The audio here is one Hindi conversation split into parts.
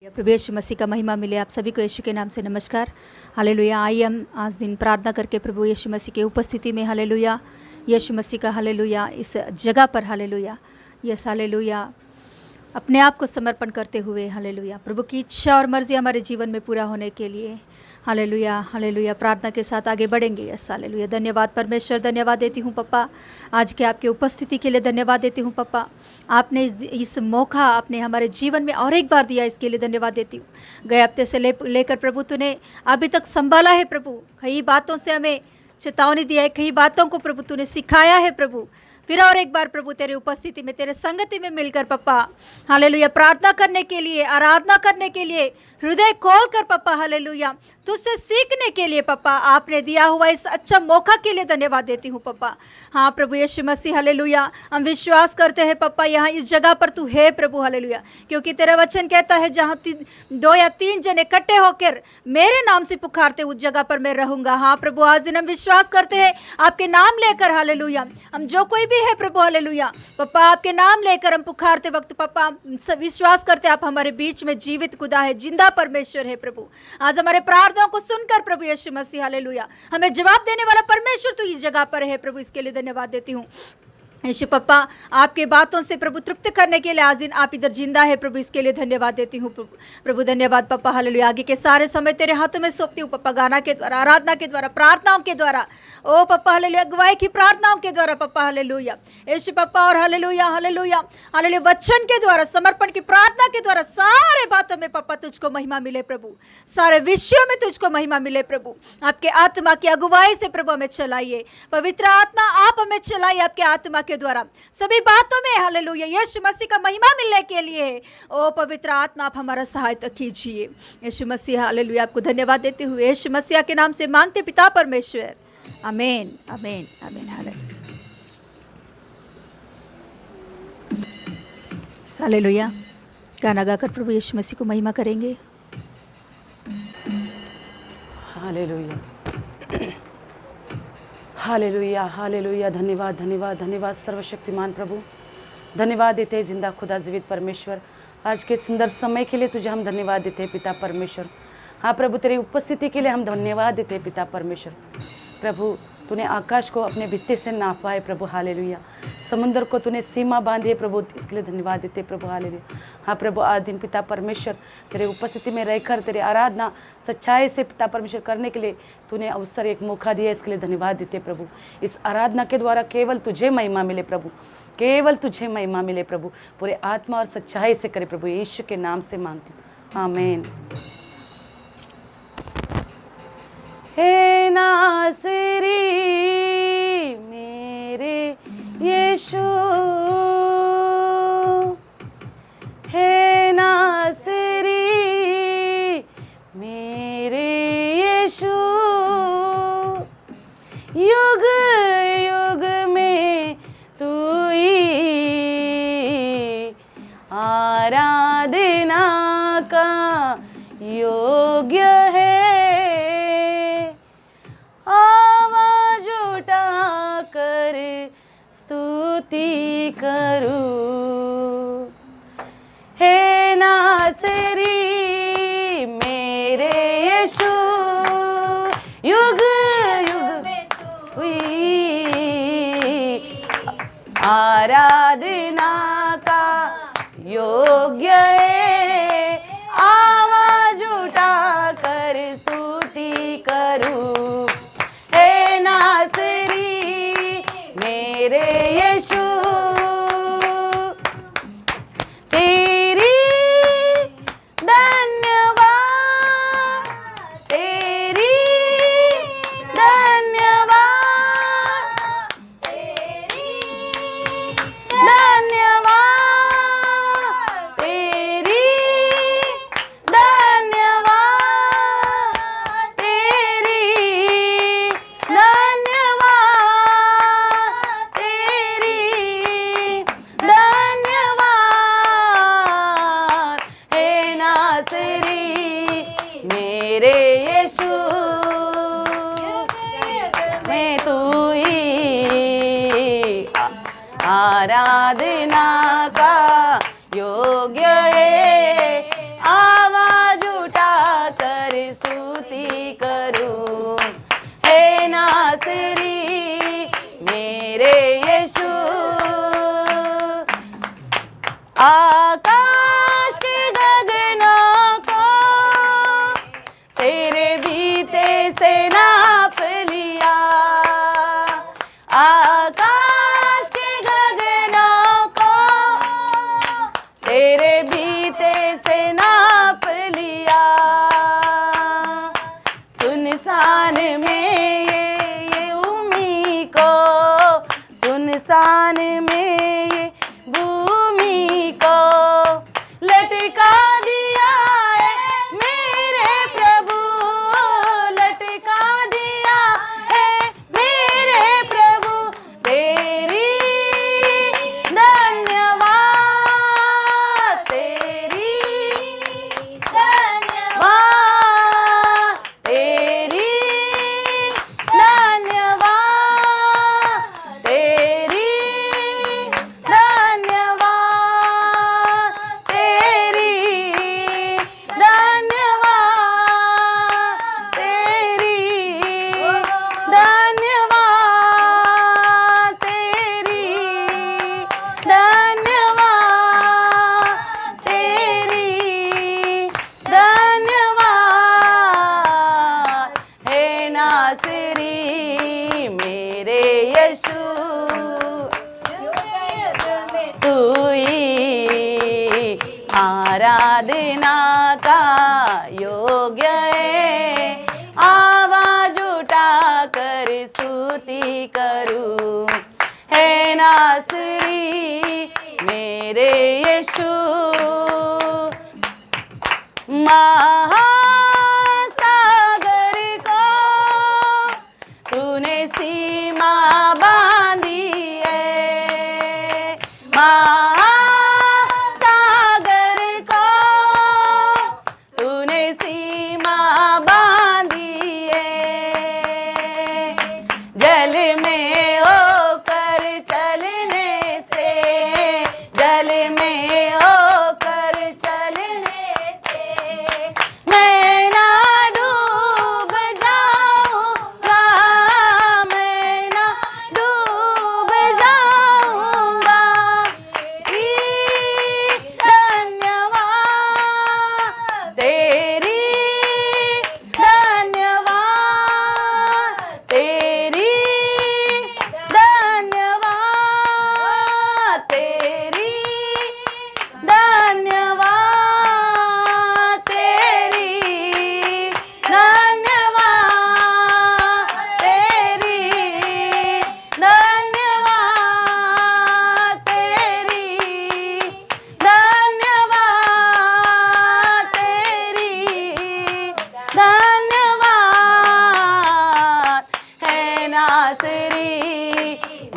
प्रभु यीशु मसीह का महिमा मिले। आप सभी को यीशु के नाम से नमस्कार। हालेलुया। आइए हम आज दिन प्रार्थना करके प्रभु यीशु मसीह के उपस्थिति में हालेलुया, यीशु मसीह का हालेलुया इस जगह पर हालेलुया, यस हालेलुया, अपने आप को समर्पण करते हुए हालेलुया प्रभु की इच्छा और मर्जी हमारे जीवन में पूरा होने के लिए हालेलुया हालेलुया प्रार्थना के साथ आगे बढ़ेंगे। Yes hallelujah. धन्यवाद परमेश्वर, धन्यवाद देती हूँ पप्पा, आज के आपके उपस्थिति के लिए धन्यवाद देती हूँ पप्पा। आपने इस मौका आपने हमारे जीवन में और एक बार दिया, इसके लिए धन्यवाद देती हूँ। गए हफ्ते से लेकर प्रभु तूने अभी तक संभाला है प्रभु, कई बातों से हमें चेतावनी दिया है, कई बातों को प्रभु तूने सिखाया है प्रभु। फिर और एक बार प्रभु तेरे उपस्थिति में, तेरे संगति में मिलकर पप्पा हालेलुया प्रार्थना करने के लिए, आराधना करने के लिए हृदय खोल कर पप्पा हालेलुया तुझसे सीखने के लिए पप्पा आपने दिया हुआ इस अच्छा मौका के लिए धन्यवाद देती हूँ पप्पा। हाँ प्रभु यीशु मसीह हालेलुया, हम विश्वास करते हैं पप्पा यहाँ इस जगह पर तू है प्रभु हालेलुया, क्योंकि तेरा वचन कहता है जहाँ 2 या 3 जन इकट्ठे होकर मेरे नाम से पुकारते उस जगह पर मैं रहूँगा। हाँ प्रभु आज दिन हम विश्वास करते हैं आपके नाम लेकर हालेलुया, हम जो कोई भी है प्रभु हालेलुया पप्पा आपके नाम लेकर हम पुकारते वक्त पप्पा विश्वास करते आप हमारे बीच में जीवित खुदा है, जिंदा परमेश्वर है प्रभु। आज हमारे प्रार्थनाओं को सुनकर प्रभु यीशु मसीह हालेलुया हमें जवाब देने वाला परमेश्वर तो इस जगह पर है प्रभु, इसके लिए धन्यवाद देती हूँ। यीशु पप्पा आपके बातों से प्रभु तृप्त करने के लिए आज दिन आप इधर जिंदा है प्रभु, इसके लिए धन्यवाद देती हूँ प्रभु। धन्यवाद पप्पा हालेलुया। आगे के सारे समय तेरे हाथों में सौंपती हूँ पप्पा, गाना के द्वारा, आराधना के द्वारा, प्रार्थनाओं के द्वारा, ओ पप्पा हालेलुया, अगुवाई की प्रार्थनाओं के द्वारा पप्पा हालेलुया यीशु पप्पा, और हालेलुया हालेलुया हालेलुया वचन के द्वारा, समर्पण की प्रार्थना के द्वारा सारे बातों में पप्पा तुझको महिमा मिले प्रभु, सारे विषयों में तुझको महिमा मिले प्रभु। आपके आत्मा की अगुवाई से प्रभु हमें चलाइए, पवित्र आत्मा आप हमें चलाइए आपके आत्मा के द्वारा सभी बातों में हालेलुया यीशु मसीह का महिमा मिलने के लिए। ओ पवित्र आत्मा आप हमारा सहायता कीजिए यीशु मसीह हालेलुया। आपको धन्यवाद देते हुए यीशु मसीह के नाम से मांगते पिता परमेश्वर, आमीन आमीन आमीन हालेलुया। गाना गाकर प्रभु यीशु मसीह को महिमा करेंगे। Hallelujah hallelujah hallelujah. धन्यवाद धन्यवाद धन्यवाद सर्वशक्तिमान प्रभु, धन्यवाद देते हैं जिंदा खुदा जीवित परमेश्वर, आज के सुंदर समय के लिए तुझे हम धन्यवाद देते हैं पिता परमेश्वर। हाँ प्रभु तेरी उपस्थिति के लिए हम धन्यवाद देते हैं पिता परमेश्वर। प्रभु तूने आकाश को अपने भित्ते से नापा है प्रभु हालेलुया, समुद्र को तूने सीमा बांधी है प्रभु, इसके लिए धन्यवाद देते प्रभु हालेलुया। हाँ प्रभु आज दिन पिता परमेश्वर तेरे उपस्थिति में रहकर तेरे आराधना सच्चाई से पिता परमेश्वर करने के लिए तूने अवसर एक मौका दिया, इसके लिए धन्यवाद देते प्रभु। इस आराधना के द्वारा केवल तुझे महिमा मिले प्रभु, केवल तुझे महिमा मिले प्रभु, पूरे आत्मा और सच्चाई से करे प्रभु, यीशु के नाम से मांगती हूँ आमीन। हे नासरी मेरे यीशु, हे नासरी मेरे यीशु, युग युग में तू ही आराधना का योग्य है, आवाज उठा कर स्तुति करूं। हे नासरी मेरे यीशु, युग युग में आराधना का योग्य है, आवाज उठा कर स्तुति करूं। हे नासरी मेरे यीशु, तेरी धन्यवाद, तेरी धन्यवाद, तेरी धन्यवाद, तेरी धन्यवाद, तेरी धन्यवाद, तेरी धन्यवाद। हे नासरी मेरे यीशु, मैं तू ही आराधना का योग्य है, आवाज से नाप लिया, आकाश के गगनों को तेरे बीते से नाप लिया। सुनसान में ये भूमि को, सुनसान में ये भूमि को लटका दिया है मेरे प्रभु, लटका दिया है मेरे प्रभु। तेरी धन्यवाद, तेरी धन्यवाद, तेरी धन्यवाद, तेरी धन्यवाद, तेरी धन्यवाद, तेरी धन्यवाद, तेरी धन्यवाद, तेरी धन्यवाद। हे नासरी मेरे यीशु, तू ही आराधना का योग्य है। आवाज उठा कर स्तुति करूं, हे नासरी मेरे यीशु। महासागर को तूने सीमा बांधी है, महासागर को तूने सीमा बांधी है। जल में होकर चलने से, जल में होकर चलने से मैं ना डूब जाऊंगा, मैं ना डूब जाऊंगा। धन्यवाद, तेरी धन्यवाद, तेरी धन्यवाद, तेरी धन्यवाद, तेरी धन्यवाद, तेरी धन्यवाद, तेरी धन्यवाद, तेरी धन्यवाद। है नासरी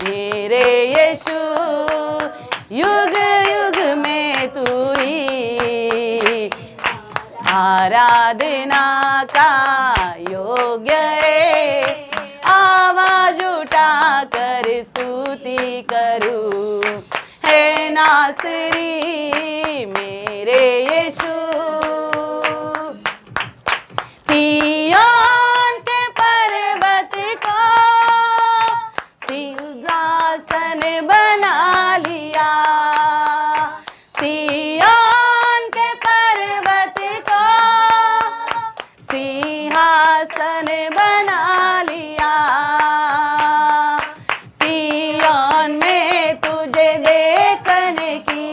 मेरे यीशु, युग युग में तू ही आराधना का योग्य है। आवाज उठा कर स्तुति करूं, हे नासरी मेरे यीशु। सिय्योन के पर्वत को सिंहासन बना लिया, सिय्योन के पर्वत को सिंहासन बना लिया। सिय्योन में तुझे देखने की,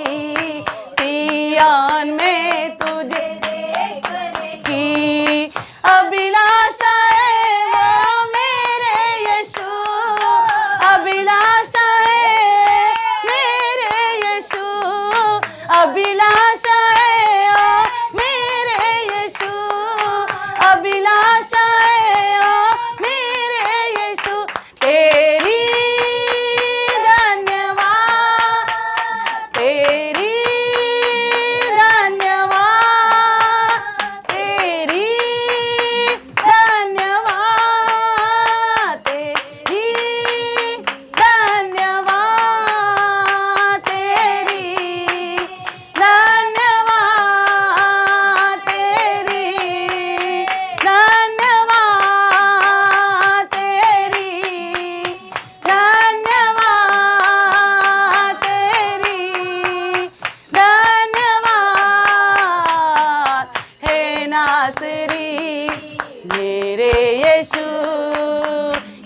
यीशु,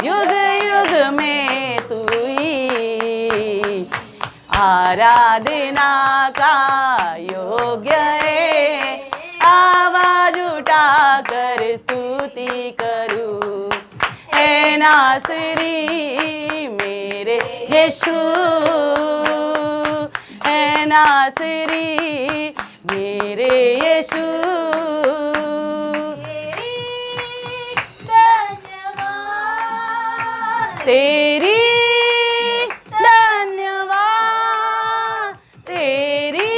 युग युग में तू ही आराधना का योग्य है। आवाज उठा कर स्तुति करूं, है नासरी मेरे यीशु, है नासरी मेरे यीशु। तेरी धन्यवाद, तेरी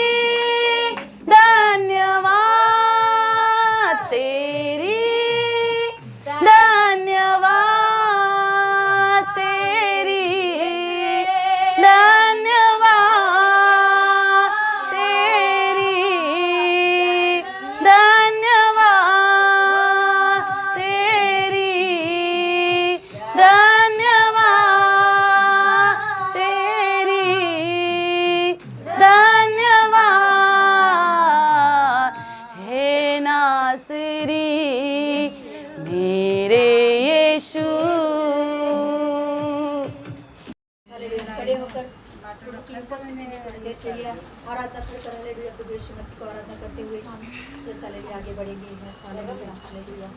धन्यवाद, तेरी धन्यवाद, तेरी धन्यवाद, तेरी धन्यवाद, तेरी आराधना कर हालेलुया प्रभु यीशु मसीह को आराधना करते हुए जैसा हालेलुया आगे बढ़ेंगे। Hallelujah hallelujah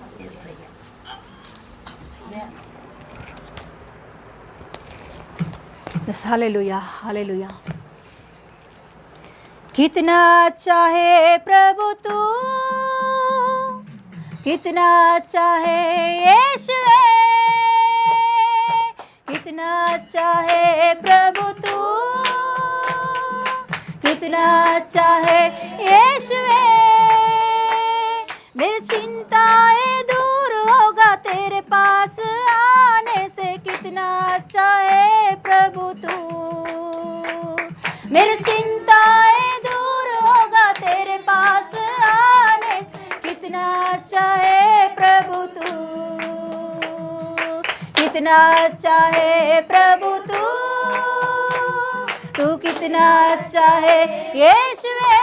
hallelujah hallelujah. कितना चाहे प्रभु तू, कितना चाहे यीशुए, कितना चाहे प्रभु तू, कितना चाहे यीशुए। मेरी चिंताएं दूर होगा तेरे पास आने से, कितना चाहे प्रभु तू। मेरी चिंताएं दूर होगा तेरे पास आने से, कितना चाहे प्रभु तू, कितना चाहे प्रभु तू, तू कितना चाहे यीशुए।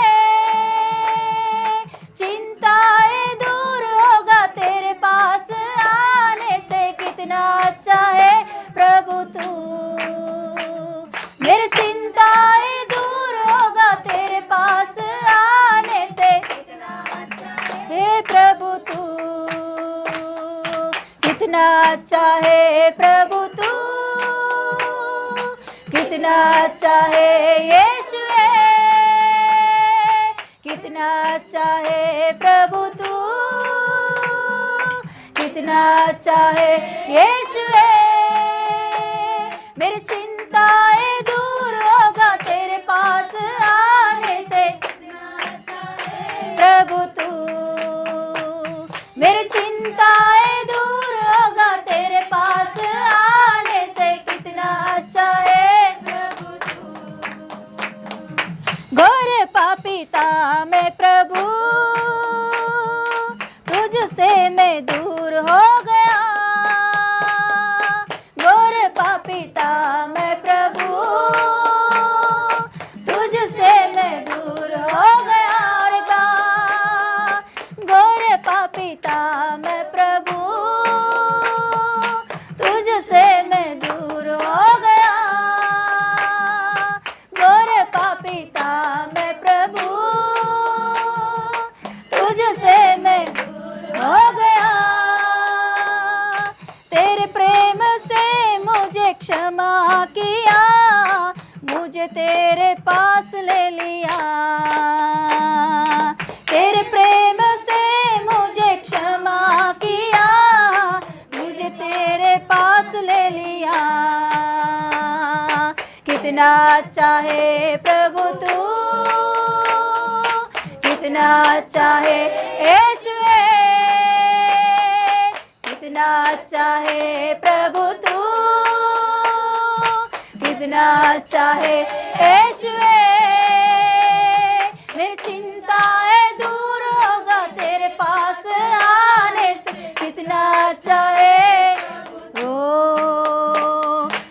चिंताएं दूर होगा तेरे पास आने से, कितना चाहे प्रभु तू। मेरी चिंताएं दूर होगा तेरे पास आने से, हे प्रभु तू, कितना चाहे प्रभु तू, कितना चाहे यीशुए, कितना चाहे प्रभु तू, कितना चाहे यीशुए। मेरी चिंताएं दूर होगा तेरे पास आने से, प्रभु तू। मेरी चिंताएं दूर होगा तेरे पास आने से, कितना चाहे घोर पापीता में प्रभु, तुझसे मैं दूर हो गया। घोर पापीता में प्रभु, तुझसे मैं दूर हो गया। और घोर पापीता में प्रभु, तुझसे मैं दूर हो गया। घोर पापीता में प्रभु, तुझसे मैं हो गया। तेरे प्रेम से मुझे क्षमा किया, मुझे तेरे पास ले लिया। तेरे प्रेम से मुझे क्षमा किया, मुझे तेरे पास ले लिया। कितना चाहे प्रभु तू, कितना चाहे यीशुए, कितना चाहे प्रभु तू, कितना चाहे यीशुए। मेरी चिंताएं दूर होगा तेरे पास आने से, कितना चाहे ओ।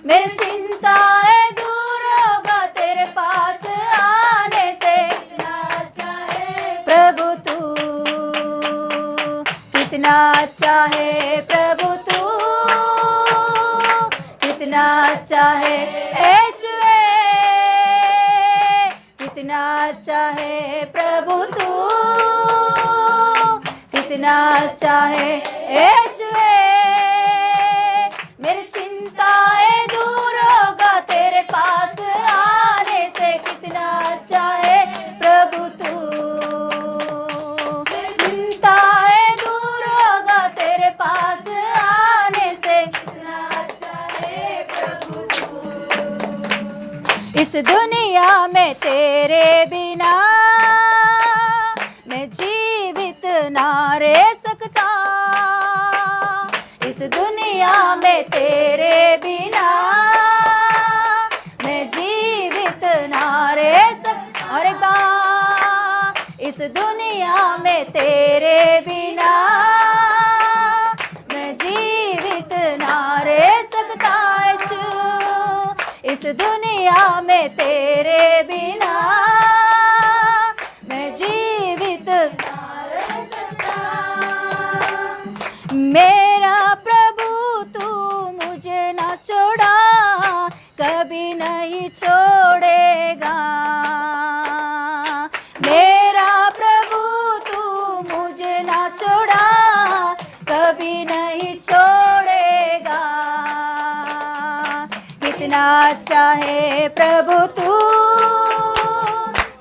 मेरी चिंताएं दूर होगा तेरे पास आने से, कितना चाहे प्रभु तू, कितना चाहे प्रभु तू, कितना अच्छा है यीशुए, कितना अच्छा है प्रभु तू, कितना अच्छा है यीशुए। मेरी चिंताएं दूर होगा तेरे पास आने से, कितना अच्छा है प्रभु तू। चिंताएं दूर होगा तेरे पास आने से, कितना अच्छा है प्रभु तू। इस दुनिया में तेरे बिना मैं जीवित ना रह सकता, इस दुनिया में तेरे बिना मैं जीवित ना रह सकता। और एक बार, इस दुनिया में तेरे बिना मैं जीवित ना रह सकता यीशु, इस दुनिया में तेरे बिना मैं जीवित ना रह सकता। मेरा प्रभु तू मुझे ना छोड़ा, कभी नहीं छोड़ेगा। मेरा प्रभु तू मुझे ना छोड़ा, कभी नहीं छोड़ेगा। कितना अच्छा है प्रभु तू,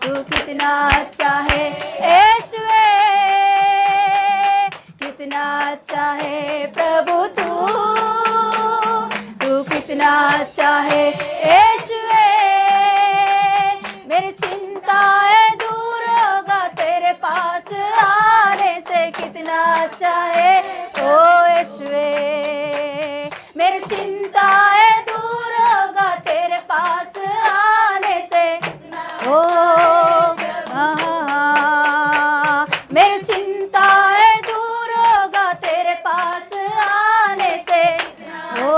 तू कितना अच्छा है यीशुए, कितना अच्छा है प्रभु तू, तू कितना अच्छा है यीशुए। मेरी चिंताएं दूर होगा तेरे पास आने से, कितना अच्छा है ओ यीशुए। मेरी चिंताएं दूर होगा तेरे पास आने से, ओ मेरी चिंताएं दूर होगा तेरे पास आने से, ओ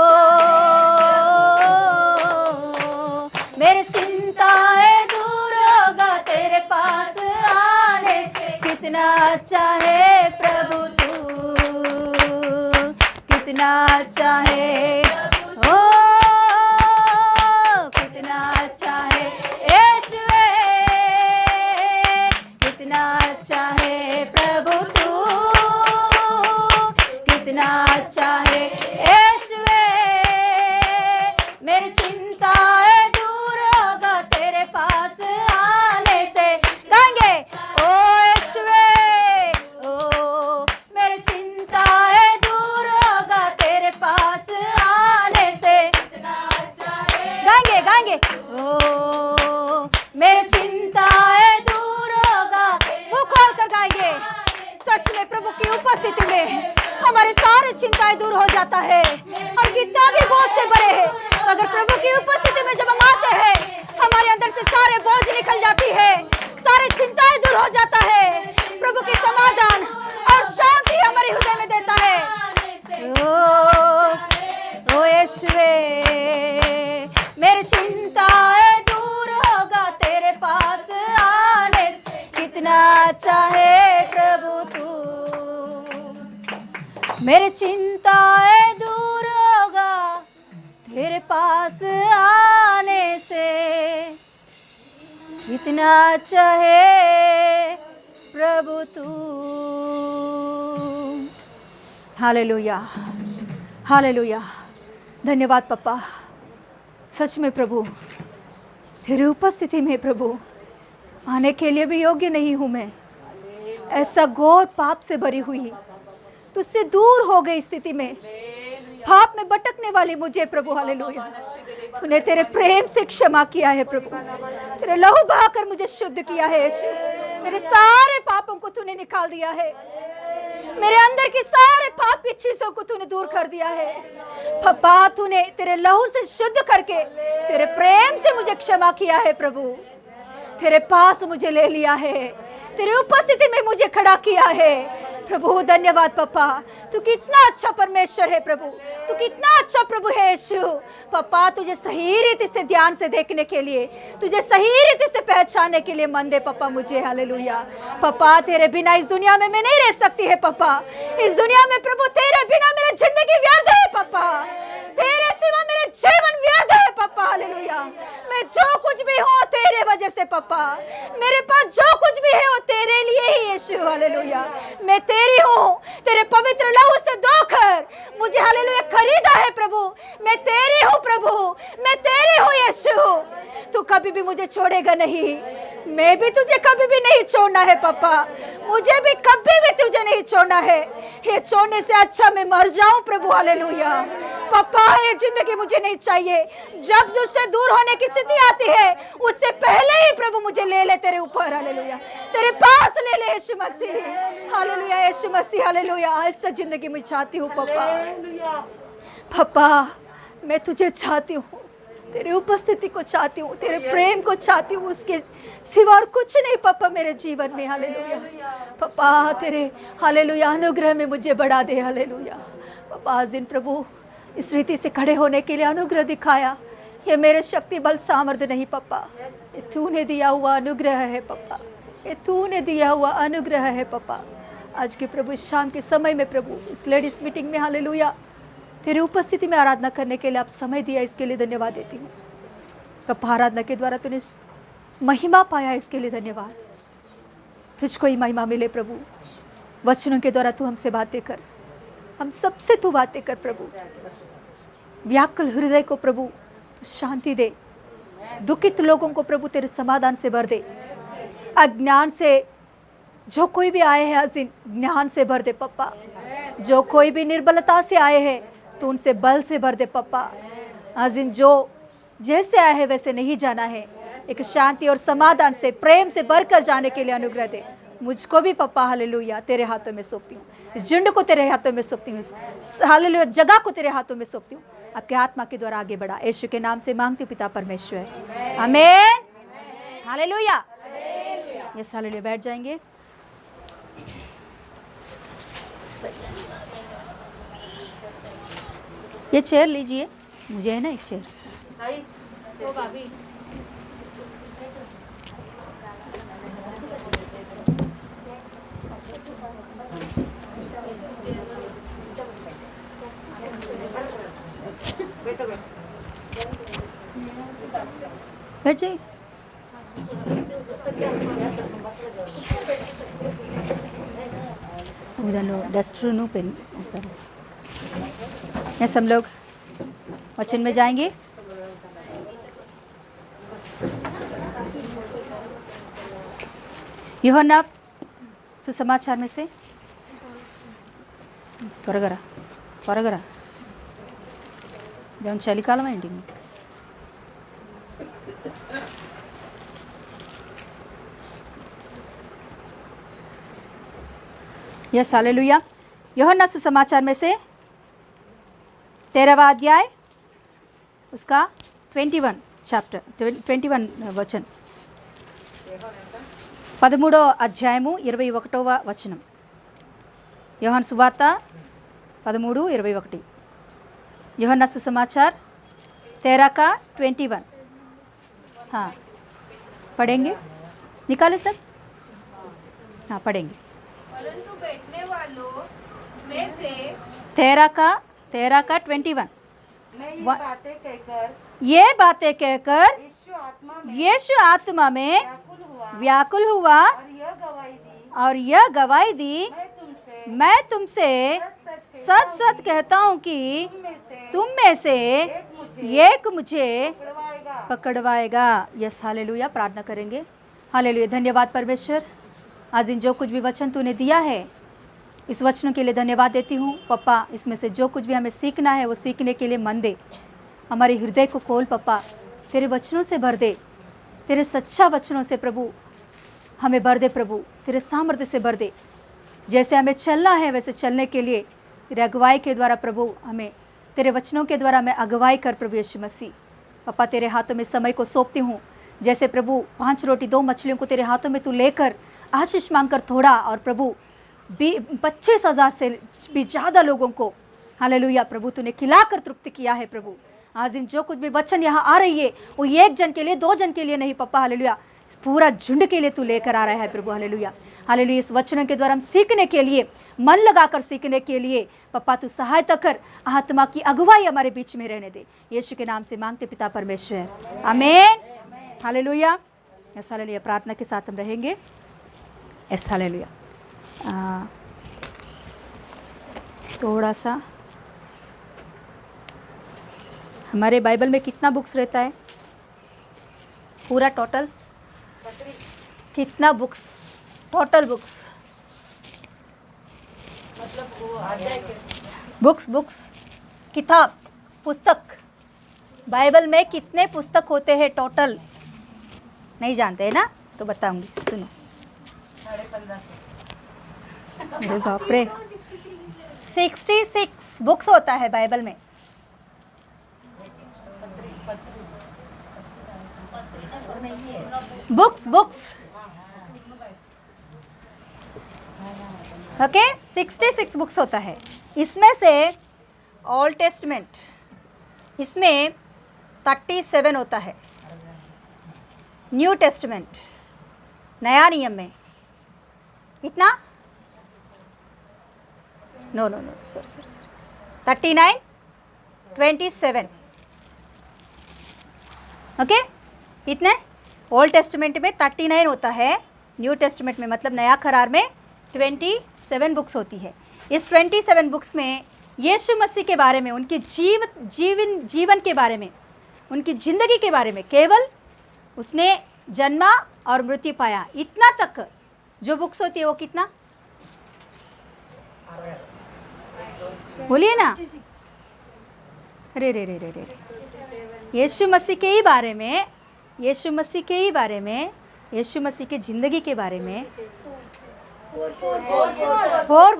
मेरी चिंताएं दूर होगा तेरे पास आने से। कितना अच्छा है प्रभु तू, कितना अच्छा है ओ, कितना अच्छा है यीशुए, कितना अच्छा है प्रभु तू, कितना अच्छा है यीशुए। मेरी चिंताएं दूर होगा तेरे पास आने से, गाएंगे ओ यीशुए, ओ मेरी चिंताएं दूर होगा तेरे पास आने से, गाएंगे गाएंगे ओ मेरी चिंताएं दूर होगा। मुंह खोल कर गाएंगे। सच में प्रभु की उपस्थिति में हमारी सारी चिंताएं दूर हो जाता है। हम कितना भी बोझ से भरे हैं, मगर प्रभु की उपस्थिति में जब हम आते हैं, हमारे अंदर से सारे बोझ निकल जाती है, सारी चिंताएं दूर हो जाता है। प्रभु की समाधान और शांति हमारे हृदय में देता है। ओ यीशुए, मेरी चिंताएं दूर होगा तेरे पास आने से, कितना अच्छा है प्रभु तू। मेरी चिंताएं दूर होगा तेरे पास आने से, कितना अच्छा है प्रभु तू। Hallelujah, hallelujah. धन्यवाद पापा। सच में प्रभु तेरी उपस्थिति में प्रभु आने के लिए भी योग्य नहीं हूँ मैं। ऐसा घोर पाप से भरी हुई, तुझसे दूर हो गई स्थिति में, पाप में भटकने वाली मुझे प्रभु, हालेलुया, तूने तेरे प्रेम से क्षमा किया है प्रभु। तेरे लहू बहाकर मुझे शुद्ध किया है यीशु। मेरे सारे पापों को तूने निकाल दिया है, मेरे अंदर की सारे पाप की चीजों को तूने दूर कर दिया है। पापा तूने तेरे लहू से शुद्ध करके तेरे प्रेम से मुझे क्षमा किया है प्रभु। तेरे पास मुझे ले लिया है, तेरी उपस्थिति में मुझे खड़ा किया है प्रभु। धन्यवाद पापा, तू कितना अच्छा परमेश्वर है प्रभु, तू कितना अच्छा प्रभु है यीशु। पापा तुझे सही रीति से ध्यान से देखने के लिए, तुझे सही रीति से पहचानने के लिए मन दे पापा मुझे। हालेलुया पापा, तेरे बिना इस दुनिया में मैं नहीं रह सकती है पापा। इस दुनिया में प्रभु तेरे बिना मेरी जिंदगी व्यर्थ है पापा। तेरे सिवा मेरा जीवन मेरे पास जो कुछ भी है वो तेरे लिए ही यीशु, हालेलुया। मैं तेरी हूँ, तेरे पवित्र लहू से धोकर मुझे हालेलुया खरीदा है प्रभु। मैं तेरी हूँ प्रभु, मैं तेरी हूँ यीशु। तू कभी भी मुझे छोड़ेगा नहीं, मैं भी तुझे कभी भी नहीं छोड़ना है पापा, मुझे भी कभी भी तुझे नहीं छोड़ना है। ये छोड़ने से अच्छा मैं मर जाऊं प्रभु, हालेलुया। पापा ये जिंदगी मुझे नहीं चाहिए। जब तुझसे दूर होने की स्थिति आती है उससे पहले ही प्रभु मुझे ले ले तेरे ऊपर, हालेलुया, तेरे पास ले ले यीशु मसीह, हालेलुया, यीशु मसीह, हालेलुया। ऐसा जिंदगी मैं चाहती हूँ पापा। पापा मैं तुझे चाहती हूँ, तेरी उपस्थिति को चाहती हूँ, तेरे प्रेम को चाहती हूँ, उसके सिवा और कुछ नहीं पापा मेरे जीवन में, हालेलुया। पापा तेरे हालेलुया अनुग्रह में मुझे बढ़ा दे, हालेलुया। पापा आज दिन प्रभु इस रीति से खड़े होने के लिए अनुग्रह दिखाया। ये मेरे शक्ति बल सामर्थ्य नहीं पापा, ये तूने दिया हुआ अनुग्रह है पापा, ये तूने दिया हुआ अनुग्रह है पापा। आज के प्रभु इस शाम के समय में प्रभु इस लेडीज मीटिंग में हालेलुया तेरी उपस्थिति में आराधना करने के लिए आप समय दिया, इसके लिए धन्यवाद देती हूँ। पापा आराधना के द्वारा तूने महिमा पाया, इसके लिए धन्यवाद। तुझको ही महिमा मिले प्रभु। वचनों के द्वारा तू हमसे बातें कर, हम सबसे तू बातें कर प्रभु। व्याकुल हृदय को प्रभु तू शांति दे, दुखित लोगों को प्रभु तेरे समाधान से भर दे। अज्ञान से जो कोई भी आए हैं आज दिन ज्ञान से भर दे पप्पा। जो कोई भी निर्बलता से आए हैं तो उनसे बल से भर दे पप्पा। आज दिन जो जैसे आए हैं वैसे नहीं जाना है, एक शांति और समाधान से प्रेम से भरकर जाने के लिए अनुग्रह दे। मुझको भी पप्पा हालेलुया तेरे हाथों में सौंपती हूँ, इस झुंड को तेरे हाथों में सौंपती हूँ, हालेलुया जगह को तेरे हाथों में सौंपती हूँ। आपके आत्मा के द्वारा आगे बढ़ा, यीशु के नाम से मांगती हूँ पिता परमेश्वर, आमीन, हालेलुया। Yes hallelujah. बैठ जाएंगे। ये चेयर लीजिए, मुझे है ना एक चेयर। बैठ जाइए। Duster pen sir. यस हम लोग वचन में जाएंगे। యోహన్నా సుసమాచారం में से త్వరగా దేవుని చలికాలం ఏంటి? Yes hallelujah. यूहन्ना सुसमाचार में से 13वां अध्याय उसका 21 चैप्टर 21 वचन 13వ అధ్యాయము 21వ వచనం। యోహాను సువార్త 13:21। यूहन्ना सुसमाचार 13 का 21। हाँ पढ़ेंगे, निकाले सब। हाँ पढ़ेंगे। परंतु बैठने वालों में से 13 का 21। ये बातें कहकर यीशु आत्मा में व्याकुल हुआ और यह गवाही दी, मैं तुमसे सच सच कहता हूँ कि तुम में से एक मुझे पकड़वाएगा। Yes hallelujah. प्रार्थना करेंगे। हालेलुया। धन्यवाद परमेश्वर, आज दिन जो कुछ भी वचन तूने दिया है इस वचनों के लिए धन्यवाद देती हूँ पप्पा। इसमें से जो कुछ भी हमें सीखना है वो सीखने के लिए मन दे, हमारे हृदय को खोल पप्पा, तेरे वचनों से भर दे, तेरे सच्चा वचनों से प्रभु हमें भर दे प्रभु, तेरे सामर्थ्य से भर दे। जैसे हमें चलना है वैसे चलने के लिए तेरे अगुवाई के द्वारा प्रभु हमें तेरे वचनों के द्वारा मैं अगुवाई कर प्रभु यीशु मसीह। पप्पा तेरे हाथों में समय को सौंपती हूँ। जैसे प्रभु 5 रोटी 2 मछलियों को तेरे हाथों में तू लेकर आशीष मांगकर थोड़ा, और प्रभु 25,000 से भी ज़्यादा लोगों को हालेलुया प्रभु तूने खिलाकर तृप्त किया है प्रभु। आज दिन जो कुछ भी वचन यहाँ आ रही है वो एक जन के लिए 2 जन के लिए नहीं पप्पा, हालेलुया इस पूरा झुंड के लिए तू लेकर आ रहा है प्रभु, हालेलुया हालेलुया। इस वचनों के द्वारा हम सीखने के लिए, मन लगाकर सीखने के लिए पप्पा तू सहायता कर, आत्मा की अगुवाई हमारे बीच में रहने दे। यीशु के नाम से मांगते पिता परमेश्वर, आमीन, हालेलुया। Yes hallelujah. प्रार्थना के साथ हम रहेंगे। Yes hallelujah. थोड़ा सा हमारे बाइबल में कितना बुक्स रहता है? पूरा टोटल कितना बुक्स? टोटल बुक्स मतलब वो अध्याय के बुक्स किताब, पुस्तक। बाइबल में कितने पुस्तक होते हैं टोटल? नहीं जानते हैं ना? तो बताऊंगी, सुनो। 15.5 अरे बाप रे, 66 बुक्स होता है बाइबल में। बुक्स ओके, 66 बुक्स होता है। इसमें से ओल्ड टेस्टमेंट, इसमें 37 होता है। न्यू टेस्टमेंट, नया नियम में इतना नो सॉरी 39, 27 ओके। इतने ओल्ड टेस्टमेंट में 39 होता है, न्यू टेस्टमेंट में मतलब नया करार में 27 बुक्स होती है। इस 27 बुक्स में यीशु मसीह के बारे में, उनकी जीवन के बारे में, उनकी ज़िंदगी के बारे में, केवल उसने जन्मा और मृत्यु पाया, इतना तक जो बुक्स होती है वो कितना? बोलिए ना। रे यीशु मसीह के ही बारे में, यीशु मसीह के ही बारे में, यीशु मसीह की ज़िंदगी के बारे में 4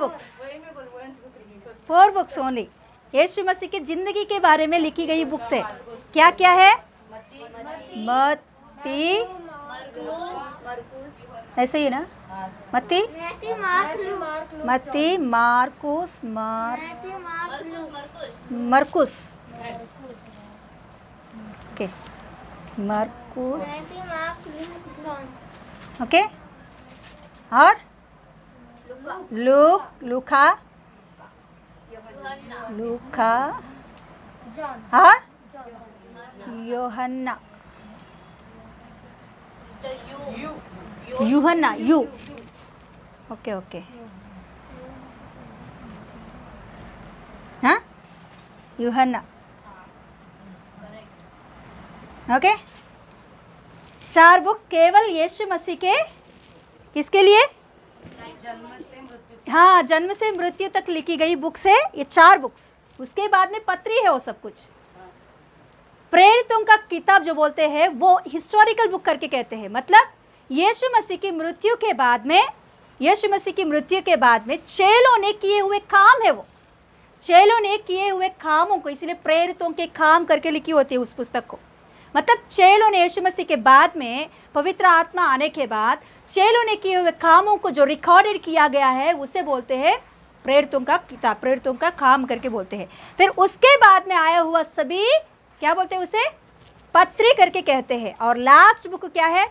बुक्स ओनली। यीशु मसीह की ज़िंदगी के बारे में लिखी गई बुक्स है। क्या क्या है? मत्ती, ऐसे ही है ना? मत्ती, मार्कुस, मरकुस, ओके, मरकुस, ओके, और लूका, और यूहन्ना, यू, ओके, हाँ, यूहन्ना, ओके। 4 बुक केवल यीशु मसीह के, किसके लिए? हाँ, जन्म से मृत्यु तक लिखी गई बुक्स है ये 4 बुक्स। उसके बाद में पत्री है, वो सब कुछ प्रेरितों का किताब जो बोलते हैं वो हिस्टोरिकल बुक करके कहते हैं। मतलब यीशु मसीह की मृत्यु के बाद में, यीशु मसीह की मृत्यु के बाद में चेलों ने किए हुए काम है, वो चेलों ने किए हुए कामों को इसलिए प्रेरितों के काम करके लिखी होती है उस पुस्तक को। मतलब चेलों ने यीशु मसीह के बाद में, पवित्र आत्मा आने के बाद चेलों ने किए हुए कामों को जो रिकॉर्डेड किया गया है उसे बोलते हैं प्रेरितों का किताब, प्रेरितों का काम करके बोलते हैं। फिर उसके बाद में आया हुआ सभी क्या बोलते हैं? उसे पत्री करके कहते हैं। और लास्ट बुक क्या है?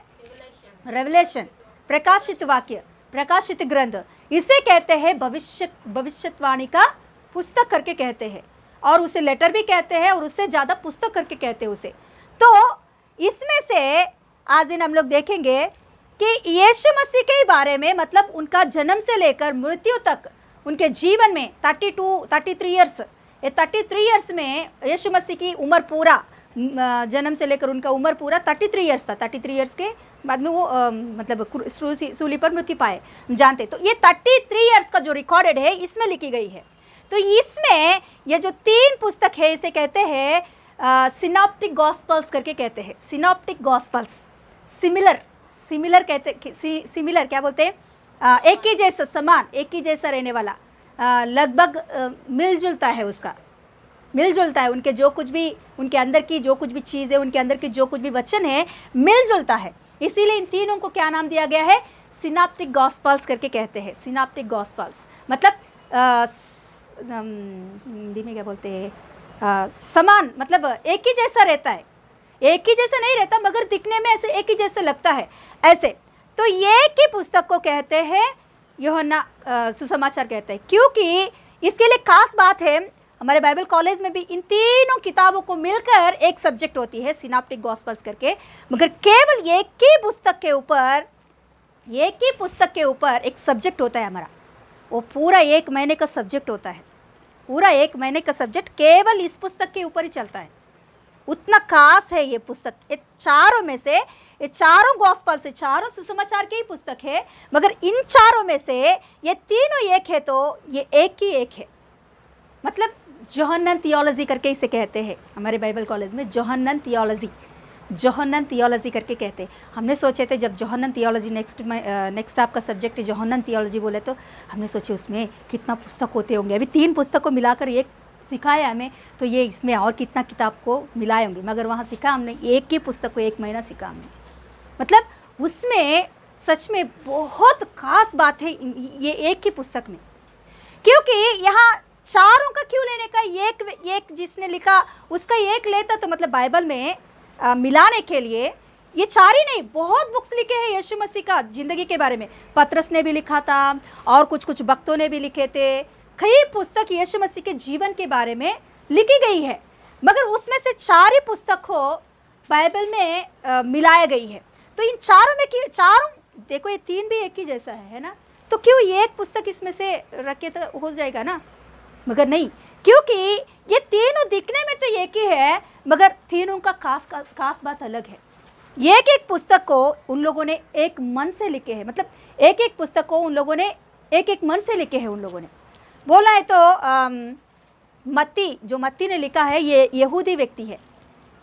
रेवलेशन, प्रकाशित वाक्य, प्रकाशित ग्रंथ, इसे कहते हैं भविष्यवाणी का पुस्तक करके कहते हैं। और उसे लेटर भी कहते हैं और उससे ज़्यादा पुस्तक करके कहते हैं उसे। तो इसमें से आज दिन हम लोग देखेंगे कि यीशु मसीह के बारे में, मतलब उनका जन्म से लेकर मृत्यु तक उनके जीवन में 33 ईयर्स, ये 33 ईयर्स में यीशु मसीह की उम्र पूरा, जन्म से लेकर उनका उम्र पूरा 33 ईयर्स था। 33 ईयर्स के बाद में वो मतलब सूली पर मृत्यु पाए, जानते। तो ये 33 ईयर्स का जो रिकॉर्डेड है इसमें लिखी गई है। तो इसमें ये जो 3 पुस्तक है इसे कहते हैं सिनॉप्टिक गॉस्पल्स करके कहते हैं। सिनॉप्टिक गॉस्पल्स, सिमिलर कहते, सिमिलर क्या बोलते हैं? एक ही जैसा, समान, एक ही जैसा रहने वाला, लगभग मिलजुलता है, उसका मिलजुलता है। उनके जो कुछ भी, उनके अंदर की जो कुछ भी चीज़ है, उनके अंदर की जो कुछ भी वचन है, मिलजुलता है। इसीलिए इन तीनों को क्या नाम दिया गया है? सिनॉप्टिक गॉस्पल्स करके कहते हैं। सिनॉप्टिक गॉस्पल्स मतलब हिंदी में क्या बोलते हैं? समान, मतलब एक ही जैसा रहता है, एक ही जैसा नहीं रहता मगर दिखने में ऐसे एक ही जैसा लगता है, ऐसे। तो ये की पुस्तक को कहते हैं यूहन्ना सुसमाचार कहते हैं, क्योंकि इसके लिए खास बात है, हमारे बाइबल कॉलेज में भी इन तीनों किताबों को मिलकर एक सब्जेक्ट होती है सिनॉप्टिक गॉस्पेल्स करके, मगर केवल एक ही पुस्तक के ऊपर एक सब्जेक्ट होता है हमारा, वो पूरा 1 महीने का सब्जेक्ट होता है। पूरा 1 महीने का सब्जेक्ट केवल इस पुस्तक के ऊपर ही चलता है। उतना खास है ये पुस्तक। ये चारों में से, ये चारों गॉस्पेल से, चारों सुसमाचार की ही पुस्तक है, मगर इन चारों में से ये तीनों एक है तो ये एक ही एक है। मतलब जोहन्नन थियोलॉजी करके इसे कहते हैं हमारे बाइबल कॉलेज में, जोहन्नन थियोलॉजी करके कहते हैं। हमने सोचे थे जब जोहन्नन थियोलॉजी नेक्स्ट आपका सब्जेक्ट है जोहन्नन थियोलॉजी बोले, तो हमने सोचे उसमें कितना पुस्तक होते होंगे। अभी 3 पुस्तक को मिलाकर एक सिखाया हमें, तो ये इसमें और कितना किताब को मिलाए होंगे, मगर वहाँ सीखा हमने एक ही पुस्तक को 1 महीना सीखा हमने। मतलब उसमें सच में बहुत खास बात है ये एक ही पुस्तक में, क्योंकि यहाँ चारों का क्यों लेने का, एक जिसने लिखा उसका एक लेता तो मतलब बाइबल में मिलाने के लिए ये 4 ही नहीं, बहुत बुक्स लिखे हैं यीशु मसीह का ज़िंदगी के बारे में। पतरस ने भी लिखा था और कुछ भक्तों ने भी लिखे थे। कई पुस्तक यीशु मसीह के जीवन के बारे में लिखी गई है, मगर उसमें से 4 ही पुस्तक को बाइबल में मिलाया गई है। तो इन चारों में कि चारों देखो ये 3 भी एक ही जैसा है ना, तो क्यों ये एक पुस्तक इसमें से रखे तो हो जाएगा ना, मगर नहीं, क्योंकि ये तीनों दिखने में तो एक ही है, मगर तीनों का खास बात अलग है। एक पुस्तक को उन लोगों ने एक मन से लिखे हैं, मतलब एक पुस्तक को उन लोगों ने एक मन से लिखे हैं। उन लोगों ने बोला है तो मत्ती ने लिखा है, ये यहूदी व्यक्ति है।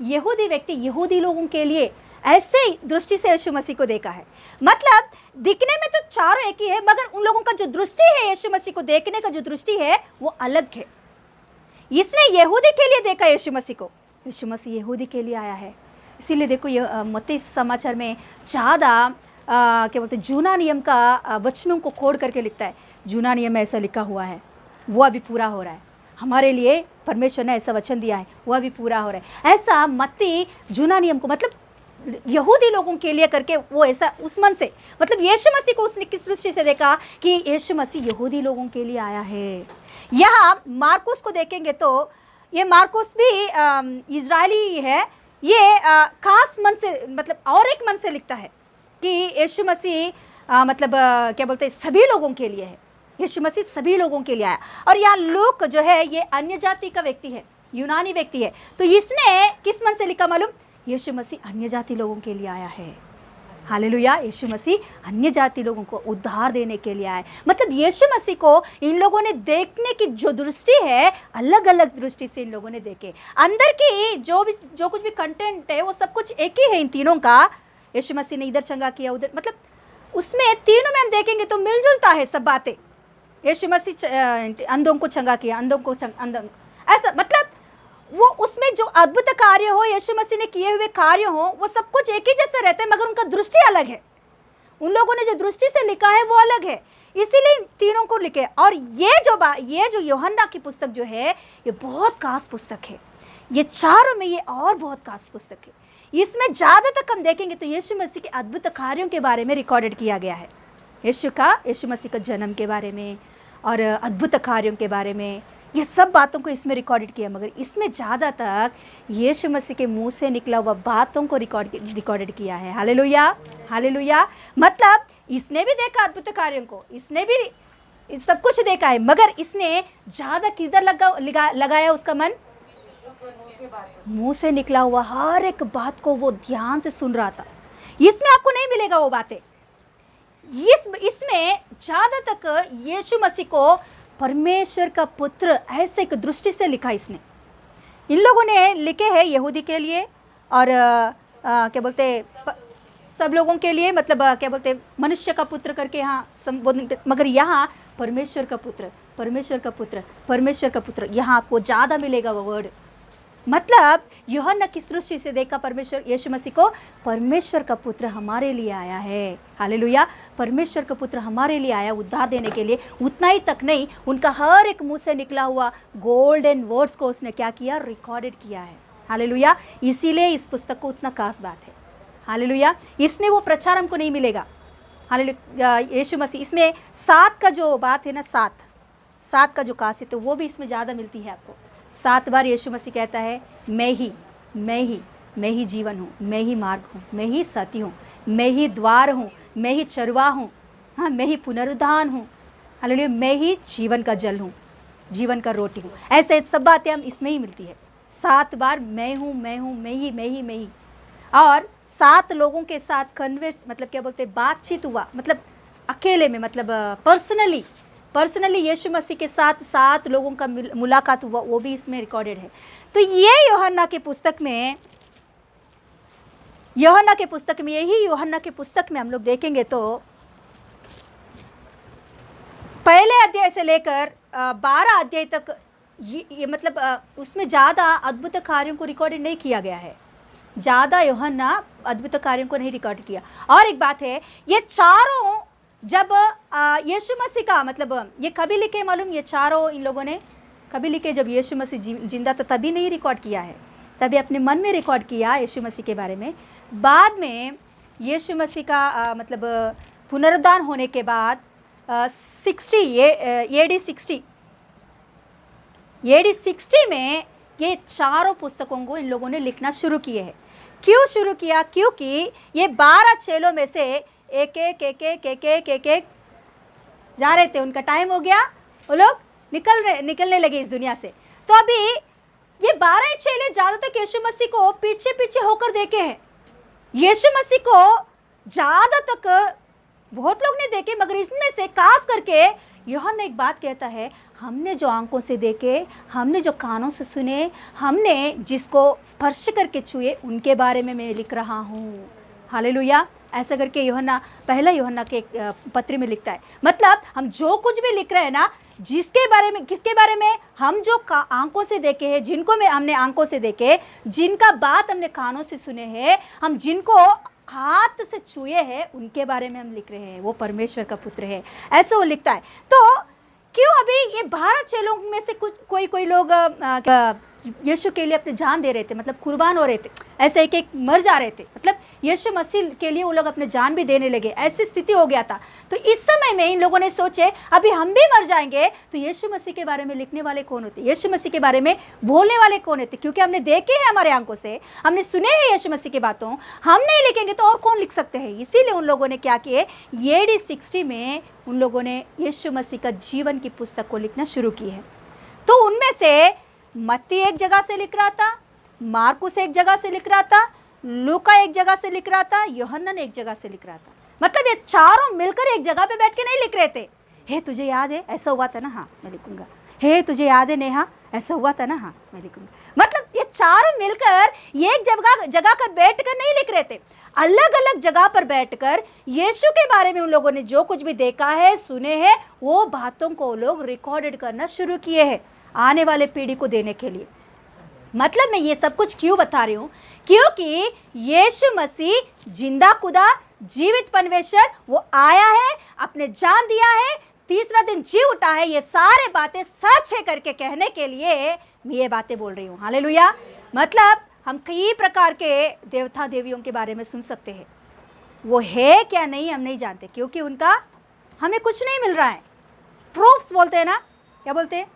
यहूदी लोगों के लिए ऐसे ही दृष्टि से यीशु मसीह को देखा है। मतलब दिखने में तो चारों एक ही है, मगर उन लोगों का जो दृष्टि है यीशु मसीह को देखने का जो दृष्टि है वो अलग है। इसने यहूदी के लिए देखा यीशु मसीह को, यीशु मसीह यहूदी के लिए आया है। इसीलिए देखो ये मत्ती समाचार में ज़्यादा क्या बोलते हैं जूना नियम का वचनों को खोड़ करके लिखता है। जूना नियम में ऐसा लिखा हुआ है, वो अभी पूरा हो रहा है। हमारे लिए परमेश्वर ने ऐसा वचन दिया है, वो अभी पूरा हो रहा है। ऐसा मत्ती जूना नियम को मतलब यहूदी लोगों के लिए करके वो ऐसा उस मन से, मतलब यीशु मसीह को उसने किस दृष्टि से देखा कि यीशु मसीह यहूदी लोगों के लिए आया है। यहाँ मार्कुस को देखेंगे तो ये मार्कुस भी इजरायली है। ये खास मन से मतलब और एक मन से लिखता है कि यीशु मसीह मतलब क्या बोलते हैं सभी लोगों के लिए है। यीशु मसीह सभी लोगों के लिए आया। और यहाँ लूक जो है ये अन्य जाति का व्यक्ति है, यूनानी व्यक्ति है। तो इसने किस मन से लिखा मालूम? यीशु मसीह अन्य जाति लोगों के लिए आया है। हालेलुया, यीशु मसीह अन्य जाति लोगों को उद्धार देने के लिए आया। मतलब यीशु मसीह को इन लोगों ने देखने की जो दृष्टि है अलग अलग दृष्टि से इन लोगों ने देखे। अंदर की जो कुछ भी कंटेंट है वो सब कुछ एक ही है इन तीनों का। यीशु मसीह ने इधर चंगा किया उधर, मतलब उसमें तीनों में हम देखेंगे तो मिलजुलता है सब बातें। यीशु मसीह अंधों को चंगा किया, अंधों ऐसा मतलब वो उसमें जो अद्भुत कार्य हो यीशु मसीह ने किए हुए कार्य हो वो सब कुछ एक ही जैसे रहते हैं, मगर उनका दृष्टि अलग है। उन लोगों ने जो दृष्टि से लिखा है वो अलग है, इसीलिए तीनों को लिखे। और ये जो यूहन्ना की पुस्तक जो है ये बहुत खास पुस्तक है। ये चारों में ये और बहुत खास पुस्तक है। इसमें ज़्यादा तक हम देखेंगे तो यीशु मसीह के अद्भुत कार्यों के बारे में रिकॉर्डेड किया गया है। यीशु मसीह का जन्म के बारे में और अद्भुत कार्यों के बारे में, ये सब बातों को इसमें रिकॉर्डेड किया। मगर इसमें ज़्यादातर यीशु मसीह के मुंह से निकला हुआ बातों को रिकॉर्डेड किया है। Hallelujah, hallelujah. मतलब इसने भी देखा अद्भुत कार्यों को, इसने भी सब कुछ देखा है, मगर इसने ज़्यादा किधर लगाया उसका मन? मुंह से निकला हुआ हर एक बात को वो ध्यान से सुन रहा था। इसमें आपको नहीं मिलेगा वो बातें। इसमें ज़्यादा तक यीशु मसीह को परमेश्वर का पुत्र ऐसे एक दृष्टि से लिखा इसने। इन लोगों ने लिखे हैं यहूदी के लिए और क्या बोलते सब लोगों के लिए, मतलब क्या बोलते मनुष्य का पुत्र करके यहाँ संबोधन, मगर यहाँ परमेश्वर का पुत्र, परमेश्वर का पुत्र, परमेश्वर का पुत्र, यहाँ आपको ज़्यादा मिलेगा वो वर्ड। मतलब यूहन्ना किस दृष्टि से देखा परमेश्वर यीशु मसीह को? परमेश्वर का पुत्र हमारे लिए आया है। हालेलुया, परमेश्वर का पुत्र हमारे लिए आया उद्धार देने के लिए। उतना ही तक नहीं, उनका हर एक मुंह से निकला हुआ गोल्डन वर्ड्स को उसने क्या किया? रिकॉर्डेड किया है। हालेलुया, इसीलिए इस पुस्तक को उतना खास बात है। हालेलुया, इसमें वो प्रचार हमको नहीं मिलेगा। हालेलुया, यीशु मसीह इसमें 7 का जो बात है ना, 7 का जो खासियत है वो भी इसमें ज़्यादा मिलती है आपको। 7 बार यीशु मसीह कहता है मैं ही जीवन हूँ, मैं ही मार्ग हूँ, मैं ही सत्य हूँ, मैं ही द्वार हूँ, मैं ही चरवाह हूँ, हाँ मैं ही पुनरुद्धान हूँ, हालेलुया, मैं ही जीवन का जल हूँ, जीवन का रोटी हूँ। ऐसे सब बातें हम इसमें ही मिलती है। 7 बार मैं हूँ, मैं ही। और 7 लोगों के साथ कन्वर्स मतलब क्या बोलते हैं, बातचीत हुआ, मतलब अकेले में, मतलब पर्सनली यीशु मसीह के साथ 7 लोगों का मुलाकात हुआ, वो भी इसमें रिकॉर्डेड है। तो ये यूहन्ना के पुस्तक में यही यूहन्ना के पुस्तक में हम लोग देखेंगे तो पहले अध्याय से लेकर 12 अध्याय तक ये मतलब उसमें ज़्यादा अद्भुत कार्यों को रिकॉर्डेड नहीं किया गया है, ज़्यादा यूहन्ना अद्भुत कार्यों को नहीं रिकॉर्ड किया। और एक बात है, ये चारों जब यीशु मसीह का मतलब ये कभी लिखे मालूम, ये चारों इन लोगों ने कभी लिखे जब यीशु मसीह जिंदा था तभी नहीं रिकॉर्ड किया है, तभी अपने मन में रिकॉर्ड किया यीशु मसीह के बारे में। बाद में यीशु मसीह का मतलब पुनरुद्धान होने के बाद 60 में ये चारों पुस्तकों को इन लोगों ने लिखना शुरू किए हैं। क्यों शुरू किया? क्योंकि ये 12 चेलों में से एक जा रहे थे, उनका टाइम हो गया, वो लोग निकलने लगे इस दुनिया से। तो अभी ये 12 चेले ज़्यादा तक यीशु मसीह को पीछे होकर देखे हैं। यीशु मसीह को ज़्यादा तक बहुत लोग ने देखे, मगर इसमें से खास करके यूहन्ना एक बात कहता है, हमने जो आंखों से देखे, हमने जो कानों से सुने, हमने जिसको स्पर्श करके छुए, उनके बारे में मैं लिख रहा हूँ। हालेलुया। ऐसा करके यूहन्ना पहला यूहन्ना के पत्र में लिखता है। मतलब हम जो कुछ भी लिख रहे हैं ना, किसके बारे में हम जो आंखों से देखे हैं, हमने आंखों से देखे, जिनका बात हमने कानों से सुने हैं, हम जिनको हाथ से छुए हैं, उनके बारे में हम लिख रहे हैं। वो परमेश्वर का पुत्र है, ऐसा वो लिखता है। तो क्यों अभी ये 12 चेलों में से कोई लोग यीशु के लिए अपनी जान दे रहे थे, मतलब कुर्बान हो रहे थे, ऐसे एक मर जा रहे थे, मतलब यीशु मसीह के लिए वो लोग अपने जान भी देने लगे, ऐसी स्थिति हो गया था। तो इस समय में इन लोगों ने सोचे अभी हम भी मर जाएंगे तो यीशु मसीह के बारे में लिखने वाले कौन होते, यीशु मसीह के बारे में बोलने वाले कौन होते? क्योंकि हमने देखे हैं हमारे आंखों से, हमने सुने हैं यीशु मसीह की बातों, हम नहीं लिखेंगे तो और कौन लिख सकते हैं? इसीलिए उन लोगों ने क्या किए, AD 60 में उन लोगों ने यीशु मसीह का जीवन की पुस्तक को लिखना शुरू की है। तो उनमें से मत्ती एक जगह से लिख रहा था, मार्कुस एक जगह से लिख रहा था, लूका एक जगह से लिख रहा था, यूहन्ना एक जगह से लिख रहा था। मतलब ये चारों मिलकर एक जगह पे बैठ के नहीं लिख रहे थे। हे तुझे याद है ऐसा हुआ था ना, हाँ मैं लिखूंगा। हे तुझे याद है नेहा ऐसा हुआ था ना, हाँ मैं लिखूंगा। मतलब ये चारों मिलकर एक जगह कर बैठ कर नहीं लिख रहे थे, अलग अलग जगह पर बैठकर यीशु के बारे में उन लोगों ने जो कुछ भी देखा है, सुने हैं, वो बातों को लोग रिकॉर्डेड करना शुरू किए हैं आने वाले पीढ़ी को देने के लिए। मतलब मैं ये सब कुछ क्यों बता रही हूँ? क्योंकि यीशु मसीह जिंदा खुदा, जीवित परमेश्वर, वो आया है, अपने जान दिया है, तीसरा दिन जी उठा है। ये सारे बातें सच है करके कहने के लिए मैं ये बातें बोल रही हूँ। हालेलुया। मतलब हम कई प्रकार के देवता देवियों के बारे में सुन सकते हैं, वो है क्या नहीं हम नहीं जानते, क्योंकि उनका हमें कुछ नहीं मिल रहा है। प्रूफ्स बोलते हैं ना, क्या बोलते हैं?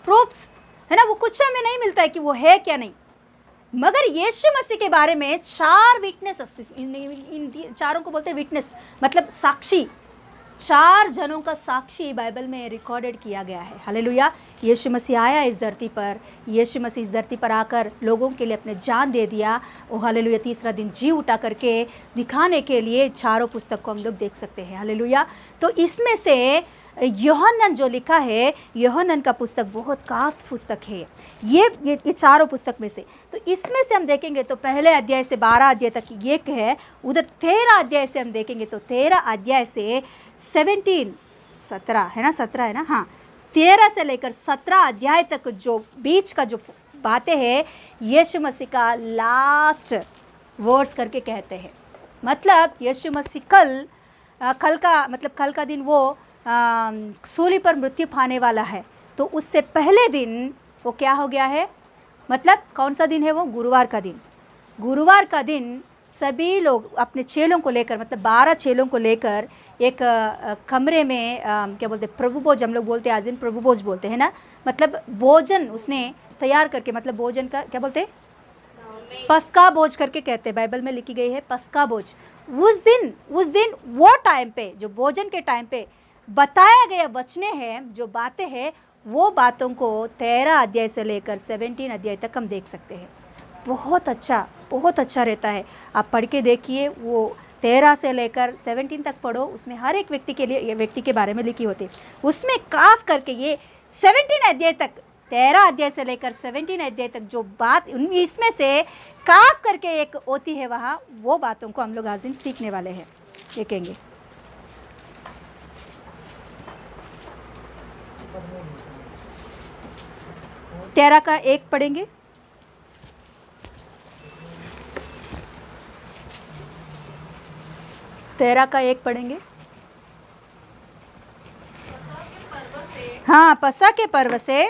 प्रूफ्स है ना, वो कुछ हमें नहीं मिलता है कि वो है क्या नहीं। मगर यीशु मसीह के बारे में 4 विटनेस, इन चारों को बोलते हैं विटनेस, मतलब साक्षी, 4 जनों का साक्षी बाइबल में रिकॉर्डेड किया गया है। हालेलुया। यीशु मसीह आया इस धरती पर, यीशु मसीह इस धरती पर आकर लोगों के लिए अपने जान दे दिया। ओ हालेलुया। तीसरा दिन जी उठा करके दिखाने के लिए चारों पुस्तक को हम लोग देख सकते हैं। हालेलुया। तो इसमें से यूहन्ना जो लिखा है, यूहन्ना का पुस्तक बहुत खास पुस्तक है, ये चारों पुस्तक में से। तो इसमें से हम देखेंगे तो पहले अध्याय से 12 अध्याय तक ये है, उधर 13 अध्याय से हम देखेंगे तो 13 अध्याय से 17 है ना, 17 है ना, हाँ 13 से लेकर 17 अध्याय तक जो बीच का जो बातें हैं, यीशु मसीह का लास्ट वर्ड्स करके कहते हैं। मतलब यीशु मसीह कल का दिन वो सूली पर मृत्यु पाने वाला है, तो उससे पहले दिन वो क्या हो गया है, मतलब कौन सा दिन है वो? गुरुवार का दिन। गुरुवार का दिन सभी लोग अपने चेलों को लेकर, मतलब 12 चेलों को लेकर एक कमरे में क्या बोलते हैं, प्रभु भोज हम लोग बोलते हैं, आज दिन प्रभु भोज बोलते हैं ना, मतलब भोजन उसने तैयार करके, मतलब भोजन का क्या बोलते हैं, पस्का भोज करके कहते हैं, बाइबल में लिखी गई है पस्का भोज। उस दिन वो टाइम पे, जो भोजन के टाइम पे बताया गया वचने हैं, जो बातें हैं, वो बातों को 13 अध्याय से लेकर 17 अध्याय तक हम देख सकते हैं। बहुत अच्छा रहता है। आप पढ़ के देखिए, वो 13 से लेकर 17 तक पढ़ो, उसमें हर एक व्यक्ति के बारे में लिखी होती है। उसमें खास करके ये 17 अध्याय तक, 13 अध्याय से लेकर 17 अध्याय तक जो बात, इसमें से खास करके एक होती है वहाँ, वो बातों को हम लोग आज दिन सीखने वाले हैं, देखेंगे। तेरह का 1 पढ़ेंगे। तेरह का 1 पढ़ेंगे। पसह के पर्व से हाँ, पसा के पर्व से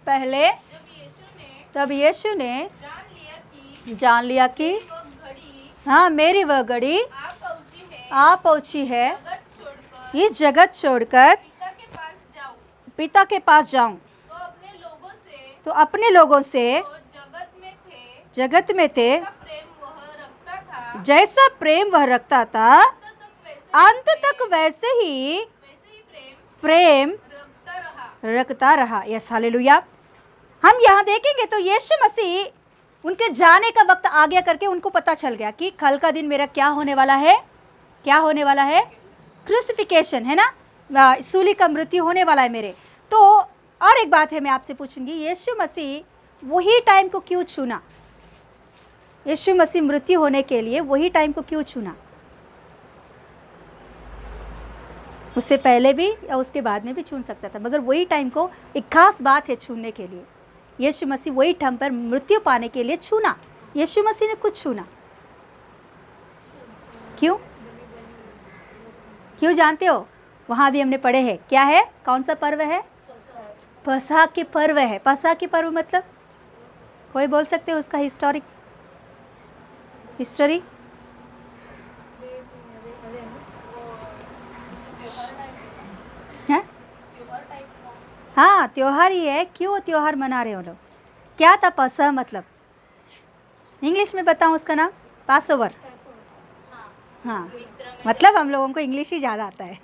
पहले जब यीशु ने तब यीशु ने जान लिया कि जान लिया कि वो घड़ी हाँ, मेरी वह घड़ी आ पहुंची है, जगत छोड़कर इस जगत छोड़कर पिता के पास जाऊं, तो अपने लोगों से जो जगत में थे जगत में थे ऐसा प्रेम वह रखता था, जैसा प्रेम वह रखता था, अंत तक वैसे ही प्रेम रखता रहा। Yes, hallelujah. हम यहाँ देखेंगे तो यीशु मसीह उनके जाने का वक्त आ गया करके उनको पता चल गया कि कल का दिन मेरा क्या होने वाला है, क्या होने वाला है, क्रूसिफिकेशन है ना, सूली का मृत्यु होने वाला है मेरे। तो और एक बात है, मैं आपसे पूछूंगी, यीशु मसीह वही टाइम को क्यों चुना? यीशु मसीह मृत्यु होने के लिए वही टाइम को क्यों चुना? उससे पहले भी या उसके बाद में भी चुन सकता था, मगर वही टाइम को एक खास बात है चुनने के लिए। यीशु मसीह वही टाइम पर मृत्यु पाने के लिए चुना। यीशु मसीह ने कुछ चुना, क्यों? क्यों जानते हो? वहाँ भी हमने पढ़े हैं, क्या है, कौन सा पर्व है? पसह के पर्व है। पसह के पर्व मतलब कोई बोल सकते हो उसका हिस्टोरी? हाँ, त्योहार ही है। क्यों त्योहार मना रहे हो लोग? क्या था पसह मतलब? इंग्लिश में बताऊं उसका नाम? पासओवर। हाँ, मतलब हम लोगों को इंग्लिश ही ज़्यादा आता है।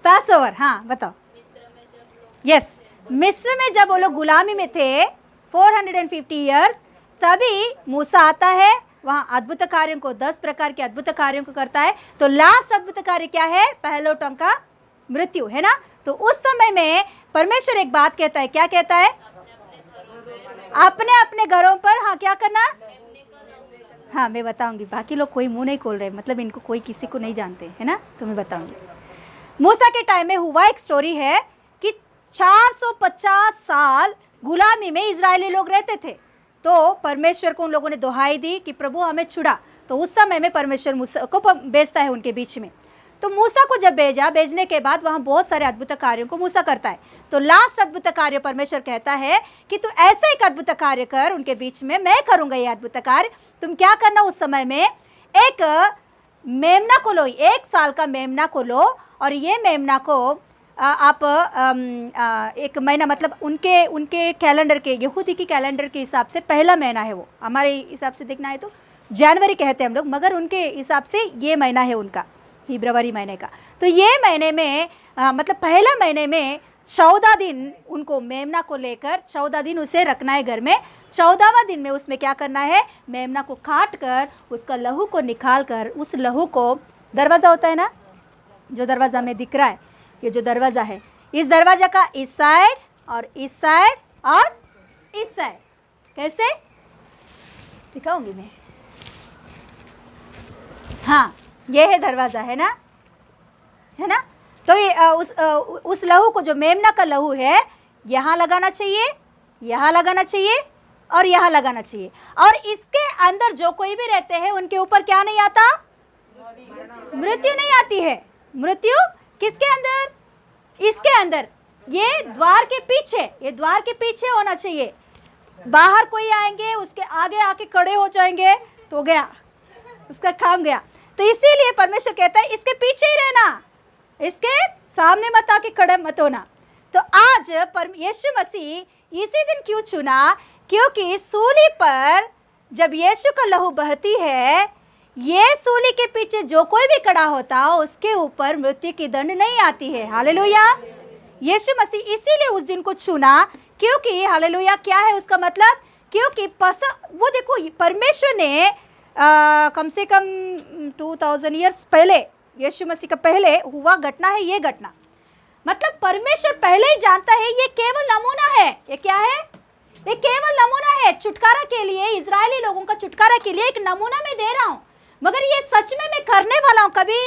पासओवर, हाँ बताओ। यस, मिस्र में जब वो लोग गुलामी में थे 450 ईयर्स, तभी मूसा आता है, वहाँ अद्भुत कार्यों को, 10 प्रकार के अद्भुत कार्यों को करता है। तो लास्ट अद्भुत कार्य क्या है? पहलोटों का मृत्यु, है ना। तो उस समय में परमेश्वर एक बात कहता है, क्या कहता है? अपने अपने घरों पर, हाँ, क्या करना? हाँ, मैं बताऊंगी। बाकी लोग कोई मुंह नहीं खोल रहे, मतलब इनको कोई किसी को नहीं जानते, है ना, तो मैं बताऊंगी। मूसा के टाइम में हुआ एक स्टोरी है कि 450 साल गुलामी में इजरायली लोग रहते थे। तो परमेश्वर को उन लोगों ने दुहाई दी कि प्रभु हमें छुड़ा। तो उस समय में परमेश्वर मूसा को भेजता है उनके बीच में। तो मूसा को जब भेजने के बाद वहाँ बहुत सारे अद्भुत कार्यों को मूसा करता है। तो लास्ट अद्भुत कार्य परमेश्वर कहता है कि तू ऐसे एक अद्भुत कार्य कर उनके बीच में, मैं करूँगा ये अद्भुत कार्य। तुम क्या करना, उस समय में एक मेमना को लो, 1 साल का मेमना को लो, और ये मेमना को आप एक महीना, मतलब उनके कैलेंडर के, यहूदी की कैलेंडर के हिसाब से पहला महीना है वो। हमारे हिसाब से देखना है तो जनवरी कहते हैं हम लोग, मगर उनके हिसाब से ये महीना है उनका, फरवरी महीने का। तो ये महीने में मतलब पहला महीने में 14 दिन उनको मेमना को लेकर 14 दिन उसे रखना है घर में। 14वां दिन में उसमें क्या करना है? मेमना को काट कर उसका लहू को निकाल कर, उस लहू को, दरवाज़ा होता है ना, जो दरवाज़ा में दिख रहा है, ये जो दरवाज़ा है, इस दरवाज़ा का इस साइड और इस साइड और इस साइड, कैसे दिखाऊंगी मैं। हाँ, ये है दरवाज़ा, है ना, है ना। तो ये उस लहू को, जो मेमना का लहू है, यहाँ लगाना चाहिए, यहाँ लगाना चाहिए और यहाँ लगाना चाहिए। और इसके अंदर जो कोई भी रहते हैं उनके ऊपर क्या नहीं आता? मृत्यु नहीं आती है। मृत्यु किसके अंदर? इसके अंदर, ये द्वार के पीछे, ये द्वार के पीछे होना चाहिए। बाहर कोई आएंगे, उसके आगे आके खड़े हो जाएंगे तो गया, उसका काम गया। तो इसीलिए परमेश्वर कहता है इसके पीछे ही रहना, इसके सामने मत आके खड़े मत होना। तो आज यीशु मसीह इसी दिन क्यों चुना? क्योंकि सूली पर जब यीशु का लहू बहती है, ये सूली के पीछे जो कोई भी खड़ा होता उसके ऊपर मृत्यु की दंड नहीं आती है। हालेलुया। यीशु मसीह इसीलिए उस दिन को चुना, क्योंकि हालेलुया क्या है उसका मतलब? क्योंकि वो देखो परमेश्वर ने कम से कम 2000 ईयर्स पहले, यीशु मसीह का पहले हुआ घटना है ये घटना। मतलब परमेश्वर पहले ही जानता है ये केवल नमूना है। ये क्या है? ये केवल नमूना है छुटकारा के लिए, इजरायली लोगों का छुटकारा के लिए एक नमूना मैं दे रहा हूँ, मगर ये सच में मैं करने वाला हूँ। कभी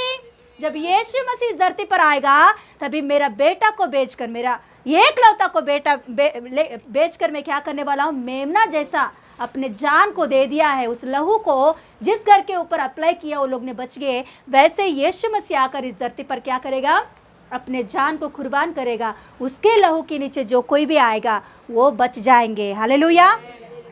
जब यीशु मसीह धरती पर आएगा तभी मेरा बेटा को बेचकर, मेरा एकलौता को बेटा बेचकर मैं क्या करने वाला हूँ? मेमना जैसा अपने जान को दे दिया है। उस लहू को जिस घर के ऊपर अप्लाई किया वो लोग ने बच गए, वैसे यीशु मसीह आकर इस धरती पर क्या करेगा? अपने जान को कुर्बान करेगा। उसके लहू के नीचे जो कोई भी आएगा वो बच जाएंगे। हालेलुया।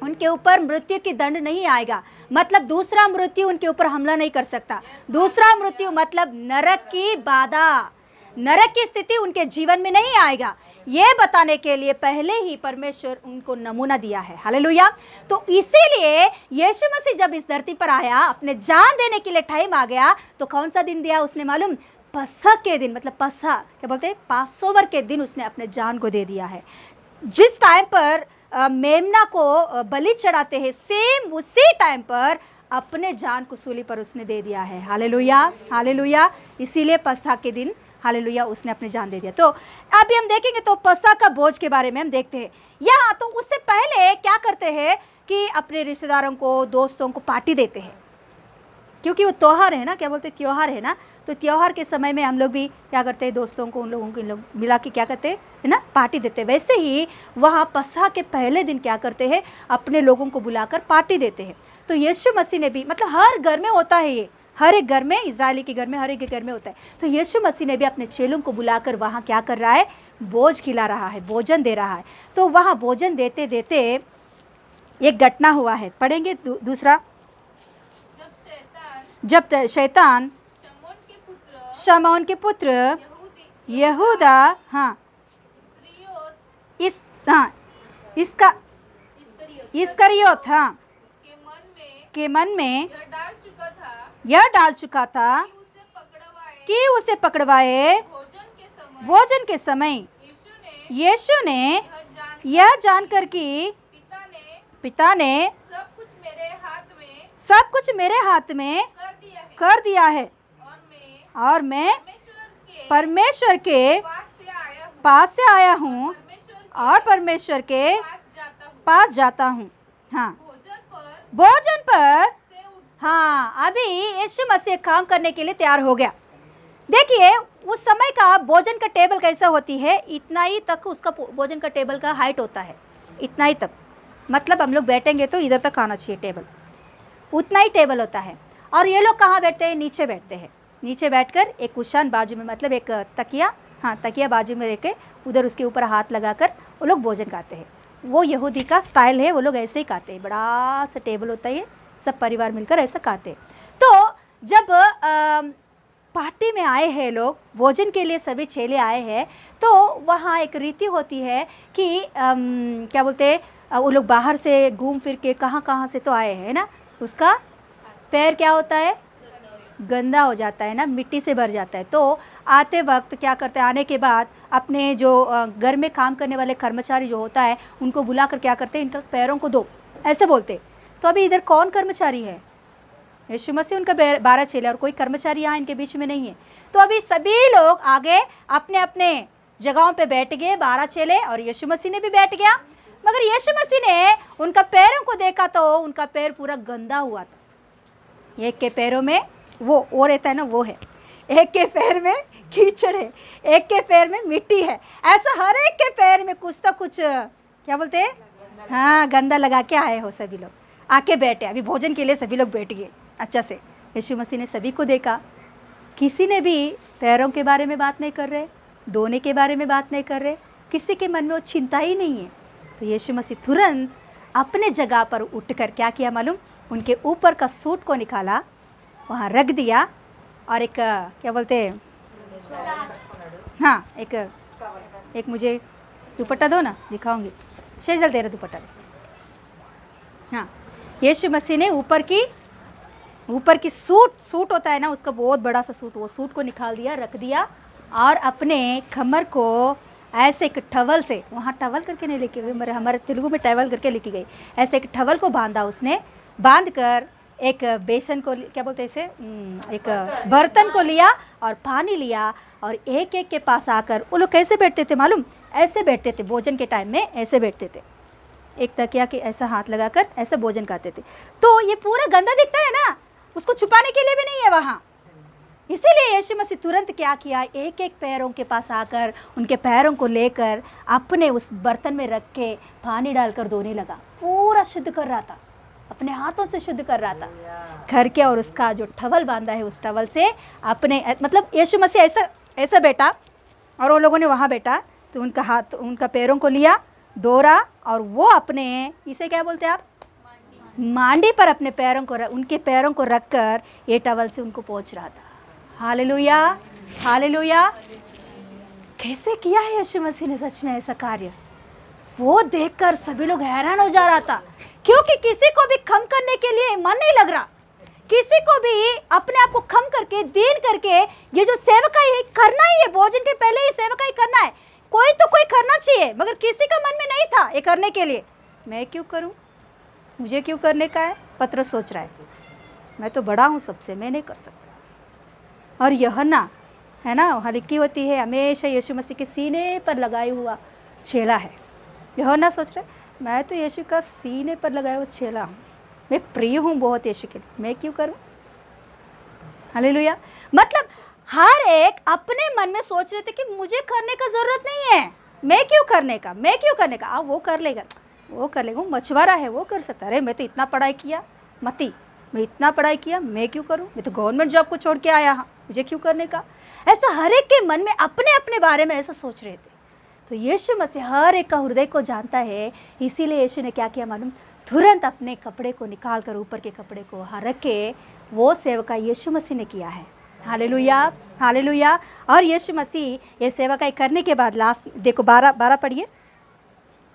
उनके ऊपर मृत्यु की दंड नहीं आएगा, मतलब दूसरा मृत्यु उनके ऊपर हमला नहीं कर सकता। दूसरा मृत्यु मतलब नरक की बाधा, नरक की स्थिति उनके जीवन में नहीं आएगा। ये बताने के लिए पहले ही परमेश्वर उनको नमूना दिया है। हालेलुया। तो इसीलिए यीशु मसीह जब इस धरती पर आया, अपने जान देने के लिए टाइम आ गया, तो कौन सा दिन दिया उसने मालूम? पसह के दिन, मतलब पसह क्या बोलते हैं? पासोवर के दिन उसने अपने जान को दे दिया है। जिस टाइम पर मेमना को बलि चढ़ाते हैं, सेम उसी टाइम पर अपने जान को सूली पर उसने दे दिया है। Hallelujah, hallelujah. इसीलिए पसह के दिन हालेलुया उसने अपने जान दे दिया। तो अभी हम देखेंगे तो पसह का बोझ के बारे में हम देखते हैं यहाँ। तो उससे पहले क्या करते हैं कि अपने रिश्तेदारों को, दोस्तों को पार्टी देते हैं, क्योंकि वो त्यौहार है ना, क्या बोलते हैं? त्यौहार है ना। तो त्यौहार के समय में हम लोग भी क्या करते हैं? दोस्तों को, उन लोगों को इन लोग मिला के क्या करते हैं, है ना, पार्टी देते हैं। वैसे ही वहाँ पसह के पहले दिन क्या करते हैं? अपने लोगों को बुलाकर पार्टी देते हैं। तो यीशु मसीह ने भी, मतलब हर घर में होता है ये, हर एक घर में, इजरायली के घर में, हर एक घर में होता है। तो यीशु मसीह ने भी अपने चेलों को बुलाकर वहाँ क्या कर रहा है? बोझ खिला रहा है, भोजन दे रहा है। तो वहाँ भोजन देते देते एक घटना हुआ है, पढ़ेंगे दूसरा। जब शैतान शमौन के पुत्र यहूदा, हाँ, इस्करियोत, हाँ, के मन में यह डाल चुका था कि उसे पकड़वाए भोजन के समय। यीशु ने यह जानकर कि पिता ने सब कुछ मेरे हाथ में कर दिया है और मैं परमेश्वर के पास से आया हूँ और परमेश्वर के पास जाता हूँ। हाँ, भोजन पर, हाँ, अभी यीशु मसीह काम करने के लिए तैयार हो गया। देखिए उस समय का भोजन का टेबल कैसा होती है? इतना ही तक उसका भोजन का टेबल का हाइट होता है, इतना ही तक, मतलब हम लोग बैठेंगे तो इधर तक आना चाहिए टेबल, उतना ही टेबल होता है। और ये लोग कहाँ बैठते हैं? नीचे बैठते हैं। नीचे बैठकर एक कुशन बाजू में, मतलब एक तकिया, हाँ, तकिया बाजू में रख के उधर उसके ऊपर हाथ लगाकर वो लोग भोजन खाते हैं। वो यहूदी का स्टाइल है, वो लोग ऐसे ही खाते हैं। बड़ा सा टेबल होता है, सब परिवार मिलकर ऐसा खाते हैं। तो जब पार्टी में आए हैं लोग, भोजन के लिए सभी चेले आए हैं, तो वहाँ एक रीति होती है कि क्या बोलते हैं, वो लोग बाहर से घूम फिर के कहाँ से तो आए हैं ना, उसका पैर क्या होता है? गंदा हो जाता है ना, मिट्टी से भर जाता है। तो आते वक्त क्या करते हैं? आने के बाद अपने जो घर में काम करने वाले कर्मचारी जो होता है उनको बुलाकर क्या करते हैं? इनका पैरों को धो, ऐसे बोलते। तो अभी इधर कौन कर्मचारी है? यीशु मसीह, उनका 12 चेले, और कोई कर्मचारी यहाँ इनके बीच में नहीं है। तो अभी सभी लोग आगे अपने अपने जगहों पे बैठ गए, 12 चेले, और यीशु मसीह ने भी बैठ गया। मगर यीशु मसीह ने उनका पैरों को देखा तो उनका पैर पूरा गंदा हुआ था। एक के पैरों में वो रहता है ना, वो है, एक के पैर में कीचड़ है, एक के पैर में मिट्टी है, ऐसा हर एक के पैर में कुछ तो कुछ, क्या बोलते हैं, हाँ, गंदा लगा के आए हो। सभी लोग आके बैठे, अभी भोजन के लिए सभी लोग बैठ गए अच्छा से। यीशु मसीह ने सभी को देखा, किसी ने भी पैरों के बारे में बात नहीं कर रहे, धोने के बारे में बात नहीं कर रहे, किसी के मन में वो चिंता ही नहीं है। तो यीशु मसीह तुरंत अपने जगह पर उठकर क्या किया मालूम? उनके ऊपर का सूट को निकाला, वहाँ रख दिया, और एक क्या बोलते हैं, हाँ, एक एक मुझे दुपट्टा दो ना, दिखाऊंगी। शेजल तेरा दुपट्टा दे। हाँ, यीशु मसीह ने ऊपर की सूट होता है ना, उसका बहुत बड़ा सा सूट, वो सूट को निकाल दिया, रख दिया, और अपने कमर को ऐसे एक टवल से, वहाँ टवल करके नहीं लिखी गई, हमारे तेलुगु में टवल करके लिखी गई, ऐसे एक टवल को बांधा उसने, बांध कर एक बेसन को, क्या बोलते हैं इसे, एक बर्तन को लिया और पानी लिया, और एक एक के पास आकर वो लोग कैसे बैठते थे मालूम, ऐसे बैठते थे भोजन के टाइम में, ऐसे बैठते थे, एक तकिया के ऐसा हाथ लगाकर ऐसे भोजन खाते थे। तो ये पूरा गंदा दिखता है ना, उसको छुपाने के लिए भी नहीं है वहाँ। इसीलिए यीशु मसीह तुरंत क्या किया, एक एक पैरों के पास आकर उनके पैरों को लेकर अपने उस बर्तन में रख के पानी डालकर धोने लगा, पूरा शुद्ध कर रहा था, अपने हाथों से शुद्ध कर रहा था करके, और उसका जो टवल बांधा है उस टवल से अपने, मतलब यीशु मसीह ऐसा बैठा और वो लोगों ने वहाँ बैठा, तो उनका हाथ, उनका पैरों को लिया, दोरा, और वो अपने, इसे क्या बोलते हैं आप, मांडी पर अपने पैरों को, उनके पैरों को रखकर ये टवल से उनको पोंछ रहा था। Hallelujah, hallelujah. कैसे किया है यीशु मसीह ने सच में ऐसा कार्य, वो देखकर सभी लोग हैरान हो जा रहा था, क्योंकि किसी को भी कम करने के लिए मन नहीं लग रहा, किसी को भी अपने आप को कम करके, दीन करके, ये जो सेवकाई है करना ही है, भोजन के पहले ही सेवकाई करना है, कोई तो कोई करना चाहिए, मगर किसी का मन में नहीं था ये करने के लिए। मैं क्यों करूं, मुझे क्यों करने का है, पतरस सोच रहा है, मैं तो बड़ा हूं सबसे, मैं नहीं कर सकता। और यूहन्ना है ना, वहाँ लिखी होती है, हमेशा यीशु मसीह के सीने पर लगाया हुआ चेला है। यूहन्ना सोच रहा है, मैं तो यीशु का सीने पर लगाया हुआ चेला हूँ, मैं प्रिय हूँ बहुत यीशु के लिए, मैं क्यों करूँ। हालेलुया। मतलब हर एक अपने मन में सोच रहे थे कि मुझे करने का ज़रूरत नहीं है, मैं क्यों करने का, मैं क्यों करने का, वो कर लेगा, वो कर लेगा, वो मछुआरा है, वो कर सकता है, अरे मैं तो इतना पढ़ाई किया, मती मैं इतना पढ़ाई किया, मैं क्यों करूँ, मैं तो गवर्नमेंट जॉब को छोड़ के आया हाँ, मुझे क्यों करने का। ऐसा हर एक के मन में अपने अपने बारे में ऐसा सोच रहे थे। तो यीशु मसीह हर एक का हृदय को जानता है, इसीलिए यीशु ने क्या किया मालूम, तुरंत अपने कपड़े को निकाल कर, ऊपर के कपड़े को वहाँ रख के, वो सेवका यीशु मसीह ने किया है। Hallelujah, hallelujah. और यीशु मसीह ये सेवकाई करने के बाद लास्ट देखो 12 पढ़िए।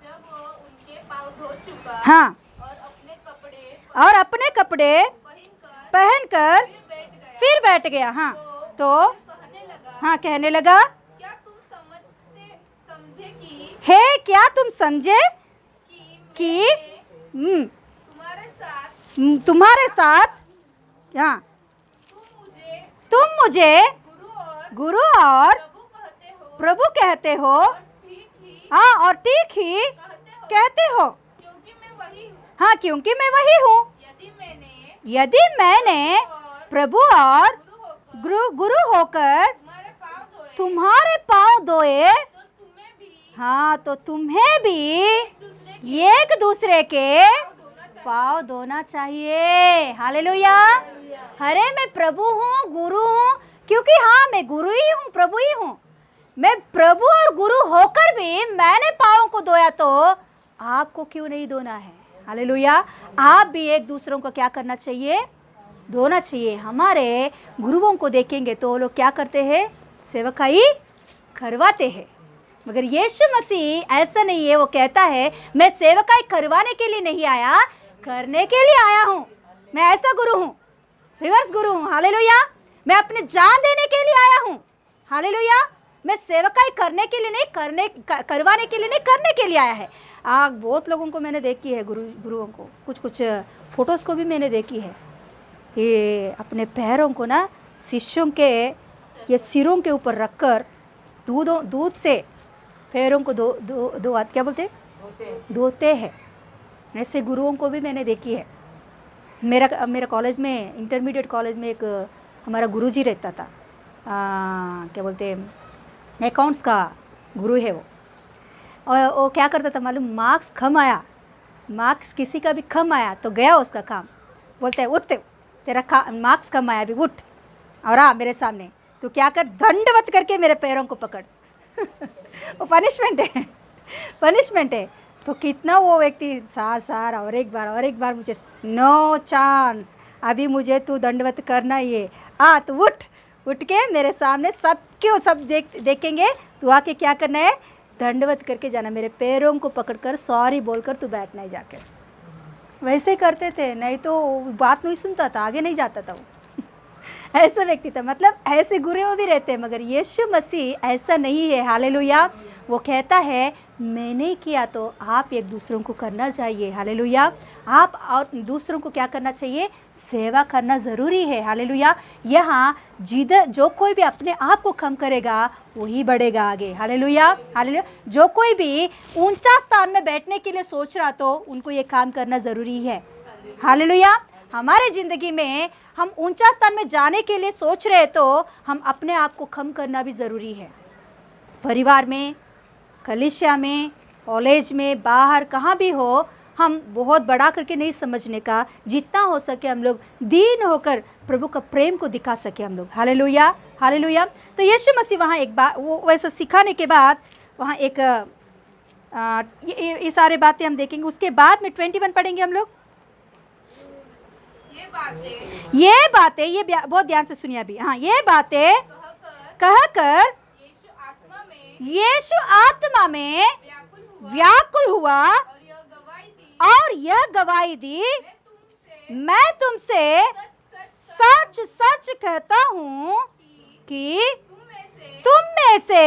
जब वो उनके पाँव धो चुका, हाँ, और अपने कपड़े पहनकर फिर बैठ गया। हाँ, तो कहने लगा, हाँ, कहने लगा, क्या तुम समझे कि हे क्या तुम समझे कि तुम्हारे साथ हाँ, तुम मुझे गुरु और प्रभु कहते हो, हाँ, और ठीक ही कहते हो, हाँ, क्योंकि मैं वही हूँ। यदि मैंने प्रभु और गुरु होकर तुम्हारे पाँव धोए, हाँ, तो तुम्हें भी एक दूसरे के पाँव धोना चाहिए। हालेलुया। अरे मैं प्रभु हूँ, गुरु हूँ, क्योंकि हाँ मैं गुरु ही हूँ, प्रभु ही हूँ, मैं प्रभु और गुरु होकर भी मैंने पाँव को धोया, तो आपको क्यों नहीं धोना है। हालेलुया। आप भी एक दूसरों को क्या करना चाहिए, धोना चाहिए। हमारे गुरुओं को देखेंगे तो वो लोग क्या करते हैं, सेवकाई करवाते हैं, मगर यीशु मसीह ऐसा नहीं है। वो कहता है मैं सेवकाई करवाने के लिए नहीं आया, करने के लिए आया हूँ। मैं ऐसा गुरु हूँ, रिवर्स गुरु हूँ। हालेलुया। मैं अपने जान देने के लिए आया हूँ। हालेलुया। मैं सेवकाई करने के लिए नहीं, करवाने के लिए नहीं, करने के लिए आया है। बहुत लोगों को मैंने देखी है, गुरुओं को, कुछ फोटोज़ को भी मैंने देखी है, ये अपने पैरों को ना शिष्यों के ये सिरों के ऊपर रखकर दूध से पैरों को क्या बोलते, धोते हैं। ऐसे गुरुओं को भी मैंने देखी है। मेरा कॉलेज में, इंटरमीडिएट कॉलेज में एक हमारा गुरुजी रहता था, क्या बोलते हैं, अकाउंट्स का गुरु है वो। और वो क्या करता था मालूम, मार्क्स कम आया, मार्क्स किसी का भी कम आया तो गया उसका काम, बोलते हैं उठते, तेरा मार्क्स कम आया, अभी उठ और आ मेरे सामने, तो क्या कर, दंडवत करके मेरे पैरों को पकड़ वो पनिशमेंट है, पनिशमेंट है। तो कितना वो व्यक्ति सार और एक बार मुझे, नो चांस, अभी मुझे तू दंडवत करना ही है, आ तो उठ के मेरे सामने सब देखेंगे, तो आके क्या करना है, दंडवत करके जाना, मेरे पैरों को पकड़कर सॉरी बोलकर तू बैठना है जाकर। वैसे करते थे, नहीं तो बात नहीं सुनता था, आगे नहीं जाता था वो। ऐसा व्यक्ति था, मतलब ऐसे गुरे वो भी रहते हैं, मगर यीशु मसीह ऐसा नहीं है। हालेलुया। वो कहता है मैंने किया तो आप एक दूसरों को करना चाहिए। हालेलुया। आप और दूसरों को क्या करना चाहिए? सेवा करना ज़रूरी है। हालेलुया। यहाँ जिधर जो कोई भी अपने आप को कम करेगा वही बढ़ेगा आगे। हालेलुया। हालेलुया। जो कोई भी ऊंचा स्थान में बैठने के लिए सोच रहा तो उनको ये काम करना ज़रूरी है। हालेलुया। हमारे ज़िंदगी में हम ऊंचा स्थान में जाने के लिए सोच रहे तो हम अपने आप को कम करना भी ज़रूरी है। परिवार में, कलीसिया में, कॉलेज में, बाहर कहाँ भी हो, हम बहुत बड़ा करके नहीं समझने का, जितना हो सके हम लोग दीन होकर प्रभु का प्रेम को दिखा सके हम लोग। हालेलुया। हालेलुया। तो यीशु मसीह वहाँ एक बात वो वैसा सिखाने के बाद वहाँ एक ये सारे बातें हम देखेंगे। उसके बाद में 21 पढ़ेंगे हम लोग। ये बहुत ध्यान से सुनिए अभी। हाँ, ये बातें कहकर यीशु आत्मा में व्याकुल हुआ और यह गवाही दी, मैं तुमसे सच सच कहता हूँ कि तुम में से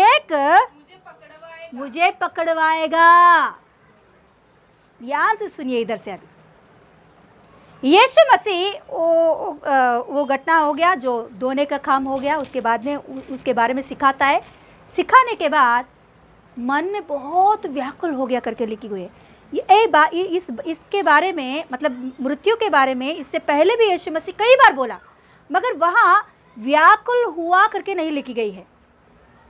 एक मुझे पकड़वाएगा। ध्यान से सुनिए इधर से। अभी यीशु मसीह वो घटना हो गया, जो धोने का काम हो गया, उसके बाद में उसके बारे में सिखाता है। सिखाने के बाद मन में बहुत व्याकुल हो गया करके लिखी हुई है। इसके बारे में, मतलब मृत्यु के बारे में इससे पहले भी यीशु मसीह कई बार बोला, मगर वहाँ व्याकुल हुआ करके नहीं लिखी गई है।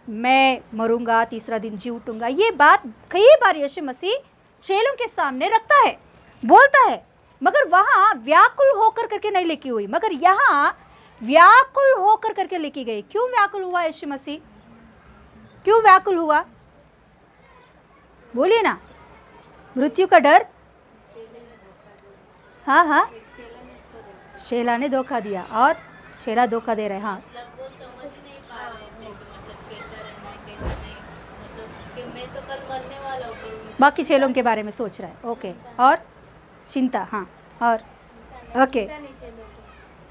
मैं मरूंगा, तीसरा दिन जी उठूंगा, ये बात कई बार यीशु मसीह चेलों के सामने रखता है, बोलता है, मगर वहाँ व्याकुल होकर करके नहीं लिखी हुई, मगर यहाँ व्याकुल होकर करके लिखी गई। क्यों व्याकुल हुआ यीशु मसीह? क्यों व्याकुल हुआ? बोलिए ना। मृत्यु का डर। हाँ हाँ, शेला ने धोखा दिया और शेला धोखा दे रहे। हाँ, बाकी चेलों के बारे में सोच रहा है। ओके, और चिंता। हाँ, और ओके,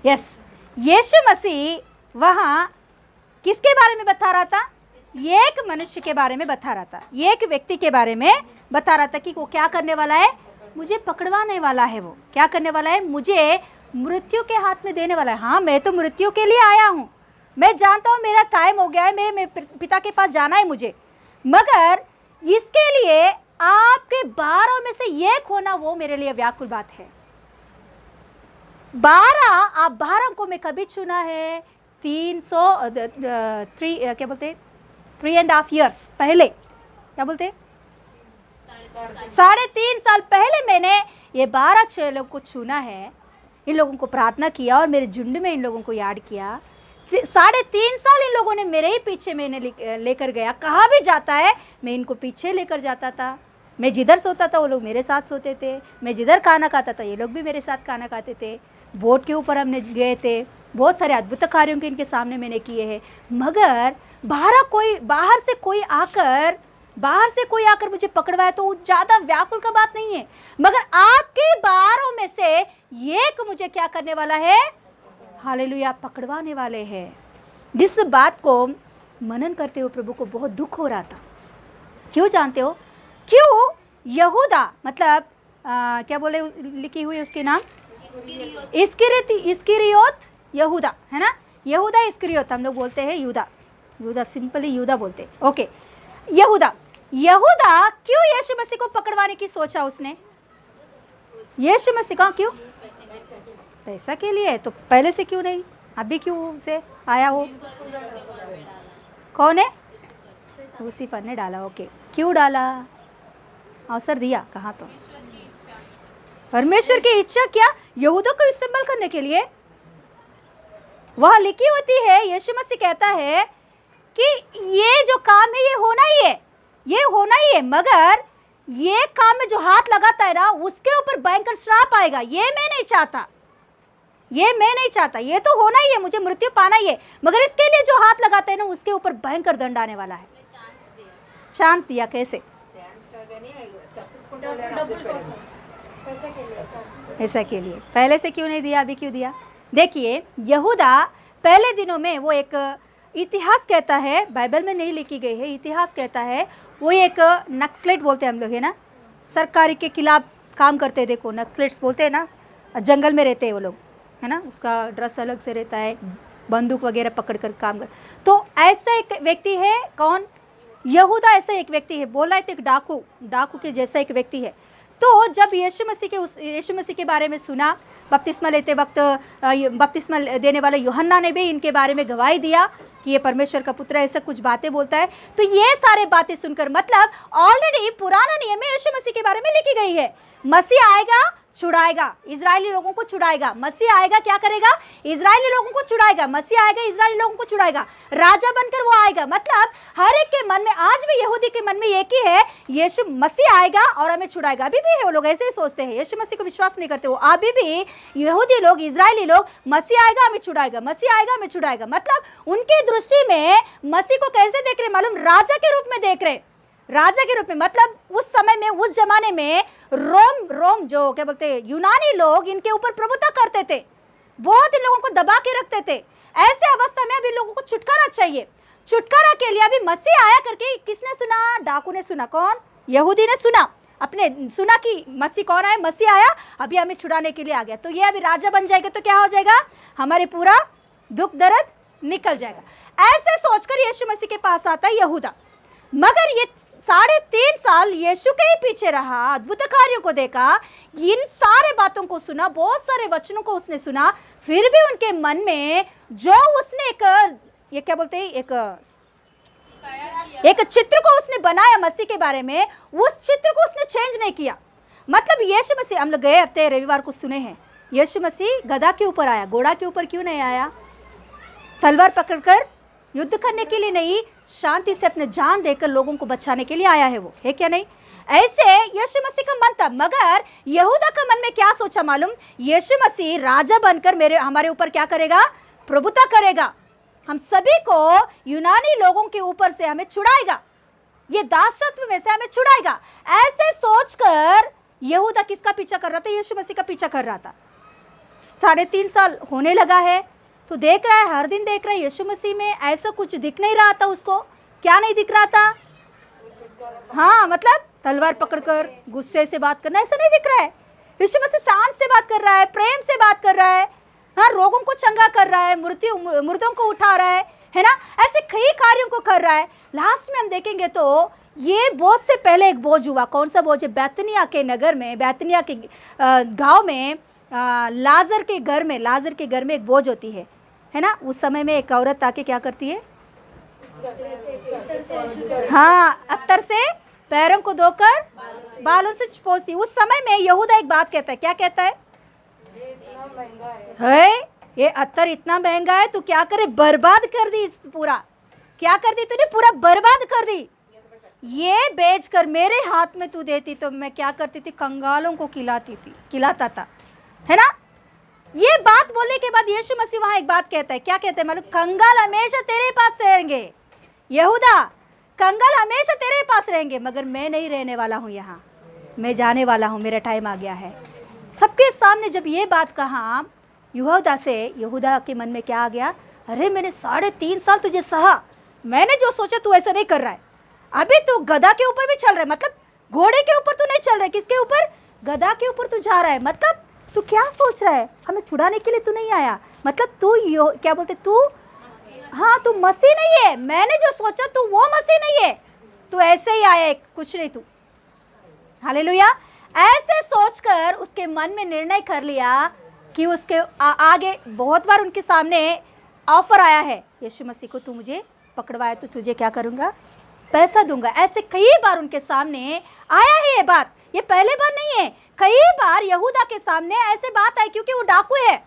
यस। यीशु मसीह वहाँ किसके बारे में बता रहा था? एक मनुष्य के बारे में बता रहा था, एक व्यक्ति के बारे में बता रहा था कि वो क्या करने वाला है? मुझे पकड़वाने वाला है। वो क्या करने वाला है? मुझे मृत्यु के हाथ में देने वाला है। हाँ, मैं तो मृत्यु के लिए आया हूँ, मैं जानता हूँ मेरा टाइम हो गया है, मेरे पिता के पास जाना है मुझे, मगर इसके लिए आपके 12 में से एक होना, वो मेरे लिए व्याकुल बात है। 12, आप 12 को मैं कभी चुना है? 3.5 years पहले, क्या बोलते हैं, 3.5 साल पहले मैंने ये 12 चेलों को चुना है, इन लोगों को प्रार्थना किया और मेरे झुंड में इन लोगों को याद किया। 3.5 साल इन लोगों ने मेरे ही पीछे मैंने लेकर गया, कहाँ भी जाता है मैं इनको पीछे लेकर जाता था। मैं जिधर सोता था वो लोग मेरे साथ सोते थे, मैं जिधर खाना खाता था ये लोग भी मेरे साथ खाना खाते थे। बोट के ऊपर हमने गए थे, बहुत सारे अद्भुत कार्यों के इनके सामने मैंने किए हैं, मगर बाहर से कोई आकर मुझे पकड़वाया तो ज़्यादा व्याकुल का बात नहीं है, मगर आपके 12 में से एक मुझे क्या करने वाला है? हालेलुया, पकड़वाने वाले हैं। जिस बात को मनन करते हुए प्रभु को बहुत दुख हो रहा था। क्यों जानते हो? क्यों? यहूदा, मतलब क्या बोले लिखी हुई उसके नाम? इस्करियोत यहूदा, है ना? यहूदा इस्करियोत हम लोग बोलते हैं, यहूदा सिंपली यहूदा बोलते। ओके, यहूदा क्यों यीशु मसीह को पकड़वाने की सोचा उसने? यीशु मसीह का क्यों? पैसा के लिए। तो पहले से क्यों नहीं? अभी क्यों से आया हो? कौन है? लूसीफर ने डाला। ओके, क्यों डाला? अवसर दिया, कहाँ? तो परमेश्वर की इच्छा क्या? यहूदा को इस्तेमाल करने के लिए। वह लिखी होती है, यीशु मसीह कहता है कि ये जो काम है ये होना ही है, मगर ये काम में जो हाथ लगाता है ना उसके ऊपर भयंकर श्राप आएगा। ये मैं नहीं चाहता, ये तो होना ही है, मुझे मृत्यु पाना ही है, मगर इसके लिए जो हाथ लगाता है ना उसके ऊपर भयंकर दंड आने वाला है। चांस दिया, कैसे? ऐसा के लिए। पहले से क्यों नहीं दिया, अभी क्यों दिया? देखिए, यहूदा पहले दिनों में वो एक इतिहास कहता है, बाइबल में नहीं लिखी गई है, इतिहास कहता है वो एक नक्सलेट बोलते हैं हम लोग, है ना, सरकारी के खिलाफ काम करते, देखो नक्सलेट्स बोलते हैं ना, जंगल में रहते हैं वो लोग, है ना, उसका ड्रेस अलग से रहता है, बंदूक वगैरह पकड़ कर काम कर। तो ऐसा एक व्यक्ति है, कौन? यहूदा ऐसा एक व्यक्ति है, बोला है तो एक डाकू के जैसा एक व्यक्ति है। तो जब यीशु मसीह के बारे में सुना, बपतिस्मा लेते वक्त बपतिस्मा देने वाले यूहन्ना ने भी इनके बारे में गवाही दिया कि ये परमेश्वर का पुत्र है, ऐसा कुछ बातें बोलता है। तो ये सारे बातें सुनकर, मतलब ऑलरेडी पुराना नियम में यीशु मसीह के बारे में लिखी गई है, मसीह आएगा, छुड़ाएगा, इजरायली लोगों को छुड़ाएगा। मसीह आएगा, क्या करेगा? इजरायली लोगों को छुड़ाएगा। मसीह आएगा, इजरायली लोगों को छुड़ाएगा, राजा बनकर वो आएगा। मतलब हर एक के मन में, आज भी यहूदी के मन में एक ही है, यीशु मसीह आएगा और हमें छुड़ाएगा। अभी भी है वो लोग ऐसे ही सोचते हैं, यीशु मसीह को विश्वास नहीं करते वो। अभी भी यहूदी लोग, इजरायली लोग, मसीह आएगा हमें छुड़ाएगा, मसीह आएगा हमें छुड़ाएगा। मतलब उनकी दृष्टि में मसीह को कैसे देख रहे? मालूम, राजा के रूप में देख रहे, राजा के रूप में। मतलब उस समय में, उस जमाने में रोम जो क्या बोलते हैं, यूनानी लोग इनके ऊपर प्रभुता करते थे, बहुत इन लोगों को दबा के रखते थे। ऐसे अवस्था में अभी लोगों को छुटकारा चाहिए। छुटकारा के लिए अभी मसीह आया करके किसने सुना? डाकू ने सुना। कौन? यहूदी ने सुना, अपने सुना कि मसीह कौन आया, मसीह आया, अभी हमें छुड़ाने के लिए आ गया। तो ये अभी राजा बन जाएगा तो क्या हो जाएगा? हमारे पूरा दुख दर्द निकल जाएगा। ऐसे सोचकर यीशु मसीह के पास आता है यहूदा। मगर ये 3.5 साल यीशु के ही पीछे रहा, अद्भुत कार्यों को देखा, इन सारे बातों को सुना, बहुत सारे वचनों को उसने सुना, फिर भी उनके मन में जो उसने ये क्या बोलते हैं, एक चित्र को उसने बनाया मसीह के बारे में, उस चित्र को उसने चेंज नहीं किया। मतलब यीशु मसीह, हम लोग गए हफ्ते रविवार को सुने हैं, यीशु मसीह गधा के ऊपर आया, घोड़ा के ऊपर क्यों नहीं आया? तलवार पकड़कर युद्ध करने के लिए नहीं, शांति से अपने जान देकर लोगों को बचाने के लिए आया है वो, है क्या नहीं? ऐसे यीशु मसीह का मन था। मगर यहूदा का मन में क्या सोचा मालूम? यीशु मसीह राजा बनकर हमारे ऊपर क्या करेगा? प्रभुता करेगा, हम सभी को यूनानी लोगों के ऊपर से हमें छुड़ाएगा, ये दासत्व में से हमें छुड़ाएगा। ऐसे सोचकर यहूदा किसका पीछा कर रहा था? यीशु मसीह का पीछा कर रहा था। 3.5 साल होने लगा है तो देख रहा है, हर दिन देख रहा है, यीशु मसीह में ऐसा कुछ दिख नहीं रहा था उसको। क्या नहीं दिख रहा था? हाँ, मतलब तलवार पकड़कर गुस्से से बात करना, ऐसा नहीं दिख रहा है। यीशु मसीह शांत से बात कर रहा है, प्रेम से बात कर रहा है, हाँ, रोगों को चंगा कर रहा है, मुर्दों को उठा रहा है ना, ऐसे कई कार्यों को कर रहा है। लास्ट में हम देखेंगे तो ये बोझ से पहले एक बोझ हुआ। कौन सा बोझ है? बैतनिया के नगर में, बैतनिया के गाँव में, लाजर के घर में एक बोझ होती है ना। उस समय में एक औरत आके क्या करती है? हाँ, अत्तर से पैरों को धोकर बालों से पोंछती। उस समय में यहूदा एक बात कहता है, क्या कहता है? ये अत्तर इतना महंगा है, तू क्या करे? बर्बाद कर दी पूरा। क्या कर दी तूने? पूरा बर्बाद कर दी। ये बेचकर मेरे हाथ में तू देती तो मैं क्या करती थी? कंगालों को खिलाता था, है ना। ये बात बोलने के बाद यीशु मसीह वहां एक बात कहता है। क्या कहते हैं मालूम? कंगाल हमेशा तेरे पास रहेंगे यहूदा, कंगाल हमेशा तेरे पास रहेंगे, मगर मैं नहीं रहने वाला हूँ यहाँ, मैं जाने वाला हूँ, मेरा टाइम आ गया है। सबके सामने जब ये बात कहा यहूदा के मन में क्या आ गया? अरे मैंने 3.5 साल तुझे सहा, मैंने जो सोचा तू ऐसा नहीं कर रहा है, अभी तू गधा के ऊपर भी चल रहा है, मतलब घोड़े के ऊपर तू नहीं चल रहा है, किसके ऊपर? गधा के ऊपर तू जा रहा है। मतलब तू क्या सोच रहा है? हमें छुड़ाने के लिए तू नहीं आया, मतलब तू क्या बोलते, तू हाँ, तू मसीह नहीं है। मैंने जो सोचा तू वो मसीह नहीं है, तू ऐसे ही आया, कुछ नहीं तू। हालेलुया। ऐसे सोचकर उसके मन में निर्णय कर लिया कि उसके आगे बहुत बार उनके सामने ऑफर आया है, यीशु मसीह को तू मुझे पकड़वाया तो तुझे क्या करूँगा? पैसा दूंगा। ऐसे कई बार उनके सामने आया है ये बात, ये पहले बार नहीं है, कई बार यहूदा के सामने ऐसे बात आई, क्योंकि वो डाकू है,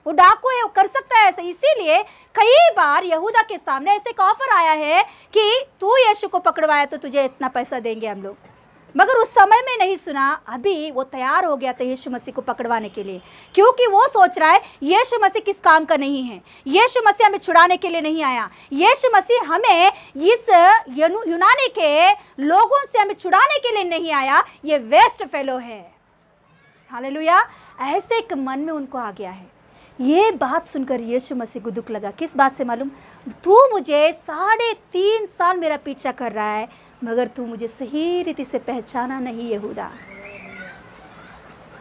वो कर सकता है ऐसे। इसीलिए कई बार यहूदा के सामने ऐसे एक ऑफर आया है कि तू यीशु को पकड़वाया तो तुझे इतना पैसा देंगे हम लोग। मगर उस समय में नहीं सुना। अभी वो तैयार हो गया था यीशु मसीह को पकड़वाने के लिए, क्योंकि वो सोच रहा है यीशु मसीह किस काम का नहीं है, यीशु मसीह हमें छुड़ाने के लिए नहीं आया, यीशु मसीह हमें इस यूनानी के लोगों से हमें छुड़ाने के लिए नहीं आया, ये वेस्ट फेलो है। हालेलुया। ऐसे एक मन में उनको आ गया है। ये बात सुनकर यीशु मसीह को दुख लगा। किस बात से मालूम? तू मुझे 3.5 साल मेरा पीछा कर रहा है, मगर तू मुझे सही रीति से पहचाना नहीं यहूदा।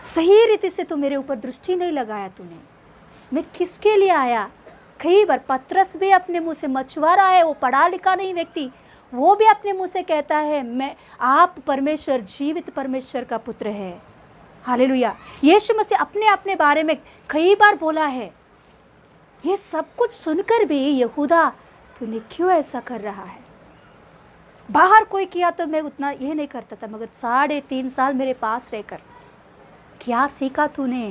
सही रीति से तू मेरे ऊपर दृष्टि नहीं लगाया तूने। मैं किसके लिए आया? कई बार पतरस भी अपने मुंह से, मछुआरा है वो, पढ़ा लिखा नहीं व्यक्ति, वो भी अपने मुंह से कहता है मैं आप परमेश्वर, जीवित परमेश्वर का पुत्र है। हालेलुया। यीशु मसीह अपने बारे में कई बार बोला है। ये सब कुछ सुनकर भी यहूदा तूने क्यों ऐसा कर रहा है? बाहर कोई किया तो मैं उतना ये नहीं करता था, मगर 3.5 साल मेरे पास रहकर क्या सीखा तूने?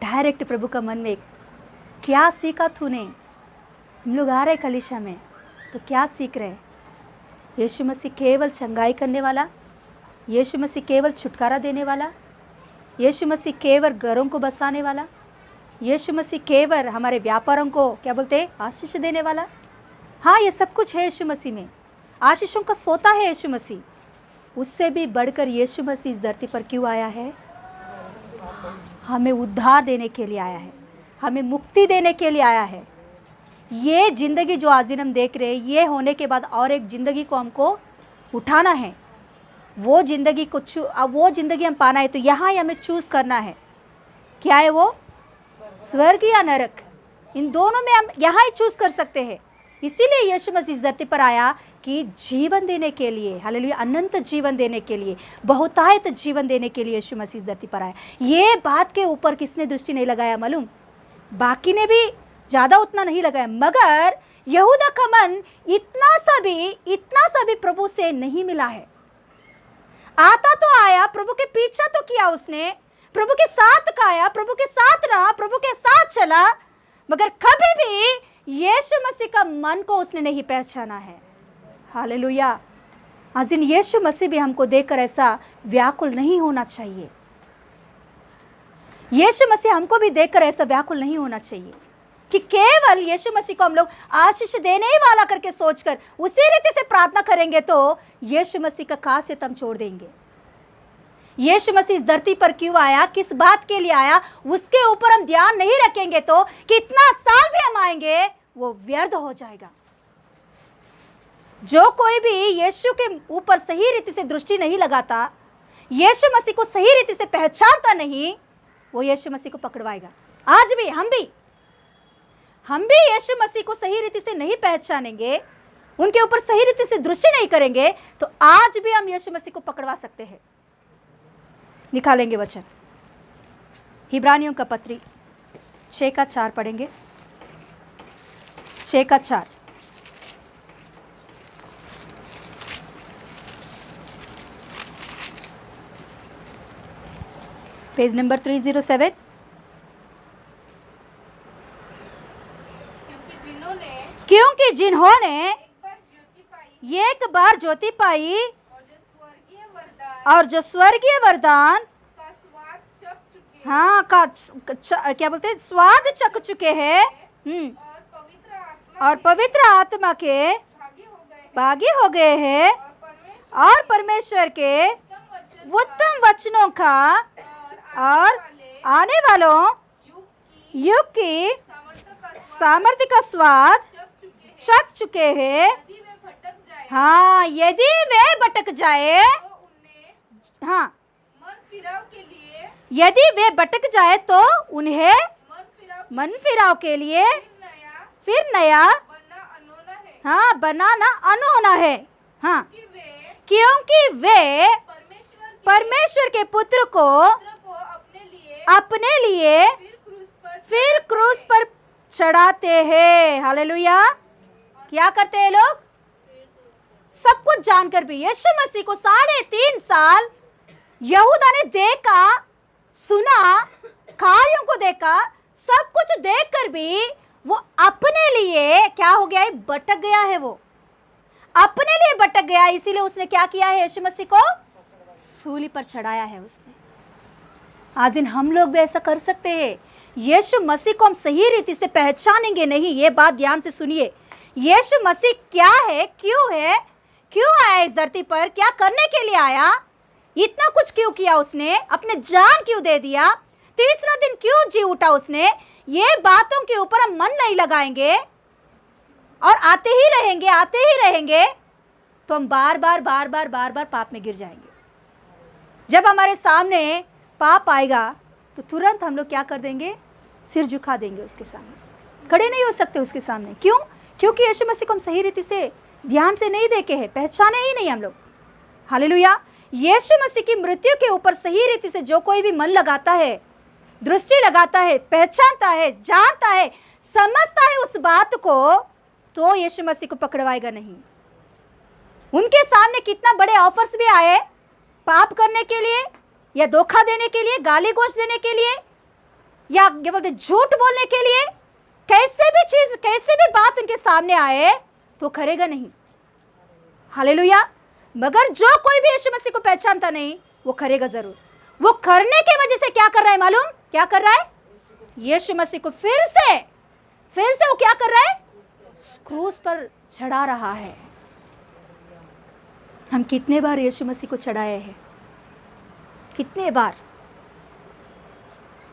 डायरेक्ट प्रभु का मन में क्या सीखा तूने? हम लोग आ रहे कलीसिया में तो क्या सीख रहे? यीशु मसीह केवल चंगाई करने वाला, यीशु मसीह केवल छुटकारा देने वाला, यीशु मसीह केवल घरों को बसाने वाला, यीशु मसीह केवल हमारे व्यापारों को क्या बोलते हैं, आशीष देने वाला। हाँ, ये सब कुछ है यीशु मसीह में, आशीषों का सोता है यीशु मसीह। उससे भी बढ़कर यीशु मसीह इस धरती पर क्यों आया है? हमें उद्धार देने के लिए आया है, हमें मुक्ति देने के लिए आया है। ये ज़िंदगी जो आज दिन हम देख रहे हैं, ये होने के बाद और एक ज़िंदगी को हमको उठाना है। वो ज़िंदगी को वो ज़िंदगी हम पाना है तो यहाँ ही हमें चूज़ करना है। क्या है वो? स्वर्ग या नरक। इन दोनों में हम यहाँ ही चूज़ कर सकते हैं। इसीलिए यीशु मसीह इस धरती पर आया कि जीवन देने के लिए, हालेलुया, अनंत जीवन देने के लिए, बहुतायत जीवन देने के लिए यीशु मसीह इस धरती पर आया। ये बात के ऊपर किसने दृष्टि नहीं लगाया मालूम? बाकी ने भी ज़्यादा उतना नहीं लगाया, मगर यहूदा का मन इतना सा भी प्रभु से नहीं मिला है। आता तो आया, प्रभु के पीछा तो किया उसने, प्रभु के साथ खाया, प्रभु के साथ रहा, प्रभु के साथ चला, मगर कभी भी यीशु मसीह का मन को उसने नहीं पहचाना है। हालेलुया। आज दिन यीशु मसीह भी हमको देखकर ऐसा व्याकुल नहीं होना चाहिए। यीशु मसीह हमको भी देखकर ऐसा व्याकुल नहीं होना चाहिए कि केवल यीशु मसीह को हम लोग आशीष देने ही वाला करके सोचकर उसी रीति से प्रार्थना करेंगे तो यीशु मसीह का खासियत हम छोड़ देंगे। यीशु मसीह इस धरती पर क्यों आया, किस बात के लिए आया, उसके ऊपर हम ध्यान नहीं रखेंगे तो कितना साल भी हम आएंगे वो व्यर्थ हो जाएगा। जो कोई भी यीशु के ऊपर सही रीति से दृष्टि नहीं लगाता, यीशु मसीह को सही रीति से पहचानता नहीं, वो यीशु मसीह को पकड़वाएगा। आज भी हम भी यीशु मसीह को सही रीति से नहीं पहचानेंगे, उनके ऊपर सही रीति से दृष्टि नहीं करेंगे तो आज भी हम यीशु मसीह को पकड़वा सकते हैं। निकालेंगे वचन, इब्रानियों का पत्री 6:4 पढ़ेंगे। 6:4। Page number 307। क्योंकि जिन्होंने एक बार ज्योति पाई और जो स्वर्गीय वरदान हाँ क्या बोलते हैं, स्वाद चख चुके हैं और पवित्र आत्मा के भागी हो गए हैं और परमेश्वर के उत्तम वचनों का और आने वालों युग की सामर्थ्य का स्वाद चख चुके हैं। हाँ, यदि वे भटक जाए, हाँ, यदि वे भटक जाए तो उन्हें मन फिराव के लिए फिर नया हाँ बनाना अनहोना है। हाँ, क्योंकि वे परमेश्वर के पुत्र को अपने लिए फिर क्रूस पर चढ़ाते हैं। हालेलुया। क्या करते हैं लोग? सब कुछ जानकर भी यीशु मसीह को 3.5 साल यहूदा ने देखा, सुना, कार्यों को देखा, सब कुछ देखकर भी वो अपने लिए क्या हो गया है, भटक गया है। वो अपने लिए भटक गया, इसीलिए उसने क्या किया है, यीशु मसीह को सूली पर चढ़ाया है उसने। आज दिन हम लोग भी ऐसा कर सकते हैं। यीशु मसीह को हम सही रीति से पहचानेंगे नहीं। ये बात ध्यान से सुनिए, यीशु मसीह क्या है, क्यों आया इस धरती पर, क्या करने के लिए आया, इतना कुछ क्यों किया उसने, अपने जान क्यों दे दिया, तीसरा दिन क्यों जी उठा उसने, ये बातों के ऊपर हम मन नहीं लगाएंगे और आते ही रहेंगे तो हम बार बार पाप में गिर जाएंगे। जब हमारे सामने पाप आएगा तो तुरंत हम लोग क्या कर देंगे, सिर झुका देंगे उसके सामने, खड़े नहीं हो सकते उसके सामने। क्यों? क्योंकि यीशु मसीह को हम सही रीति से ध्यान से नहीं देखे हैं, पहचाने ही नहीं हम लोग। हालेलुया। यीशु मसीह की मृत्यु के ऊपर सही रीति से जो कोई भी मन लगाता है, दृष्टि लगाता है, पहचानता है, जानता है, समझता है उस बात को, तो यीशु मसीह को पकड़वाएगा नहीं। उनके सामने कितना बड़े ऑफर्स भी आए पाप करने के लिए, या धोखा देने के लिए, गाली गलौज देने के लिए, या क्या बोलते झूठ बोलने के लिए, कैसे भी बात उनके सामने आए तो करेगा नहीं। हालेलुया। मगर जो कोई भी यीशु मसीह को पहचानता नहीं वो करेगा जरूर। वो करने की वजह से क्या कर रहा है मालूम? क्या कर रहा है? यीशु मसीह को फिर से वो क्या कर रहा है? क्रूस पर चढ़ा रहा है। हम कितने बार यीशु मसीह को चढ़ाए हैं, कितने बार।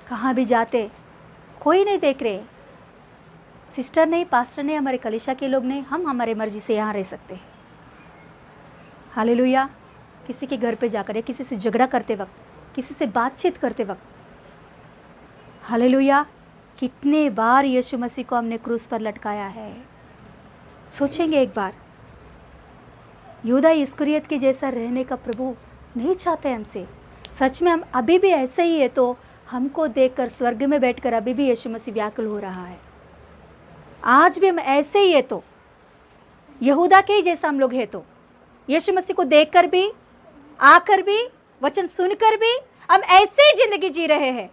कहाँ भी जाते कोई नहीं देख रहे, सिस्टर नहीं, पास्टर नहीं, हमारे कलीसिया के लोग नहीं, हम हमारे मर्जी से यहाँ रह सकते हैं। हालेलुया। किसी के घर पे जाकर या किसी से झगड़ा करते वक्त, किसी से बातचीत करते वक्त, हालेलुया, कितने बार यीशु मसीह को हमने क्रूस पर लटकाया है। सोचेंगे एक बार, यहूदा इस्करियत के जैसा रहने का प्रभु नहीं चाहते हमसे। सच में हम अभी भी ऐसे ही है तो हमको देखकर स्वर्ग में बैठकर अभी भी यीशु मसीह व्याकुल हो रहा है। आज भी हम ऐसे ही है तो, यहूदा के ही जैसा हम लोग है तो, यीशु मसीह को देखकर भी, आकर भी, वचन सुनकर भी हम ऐसे ही जिंदगी जी रहे हैं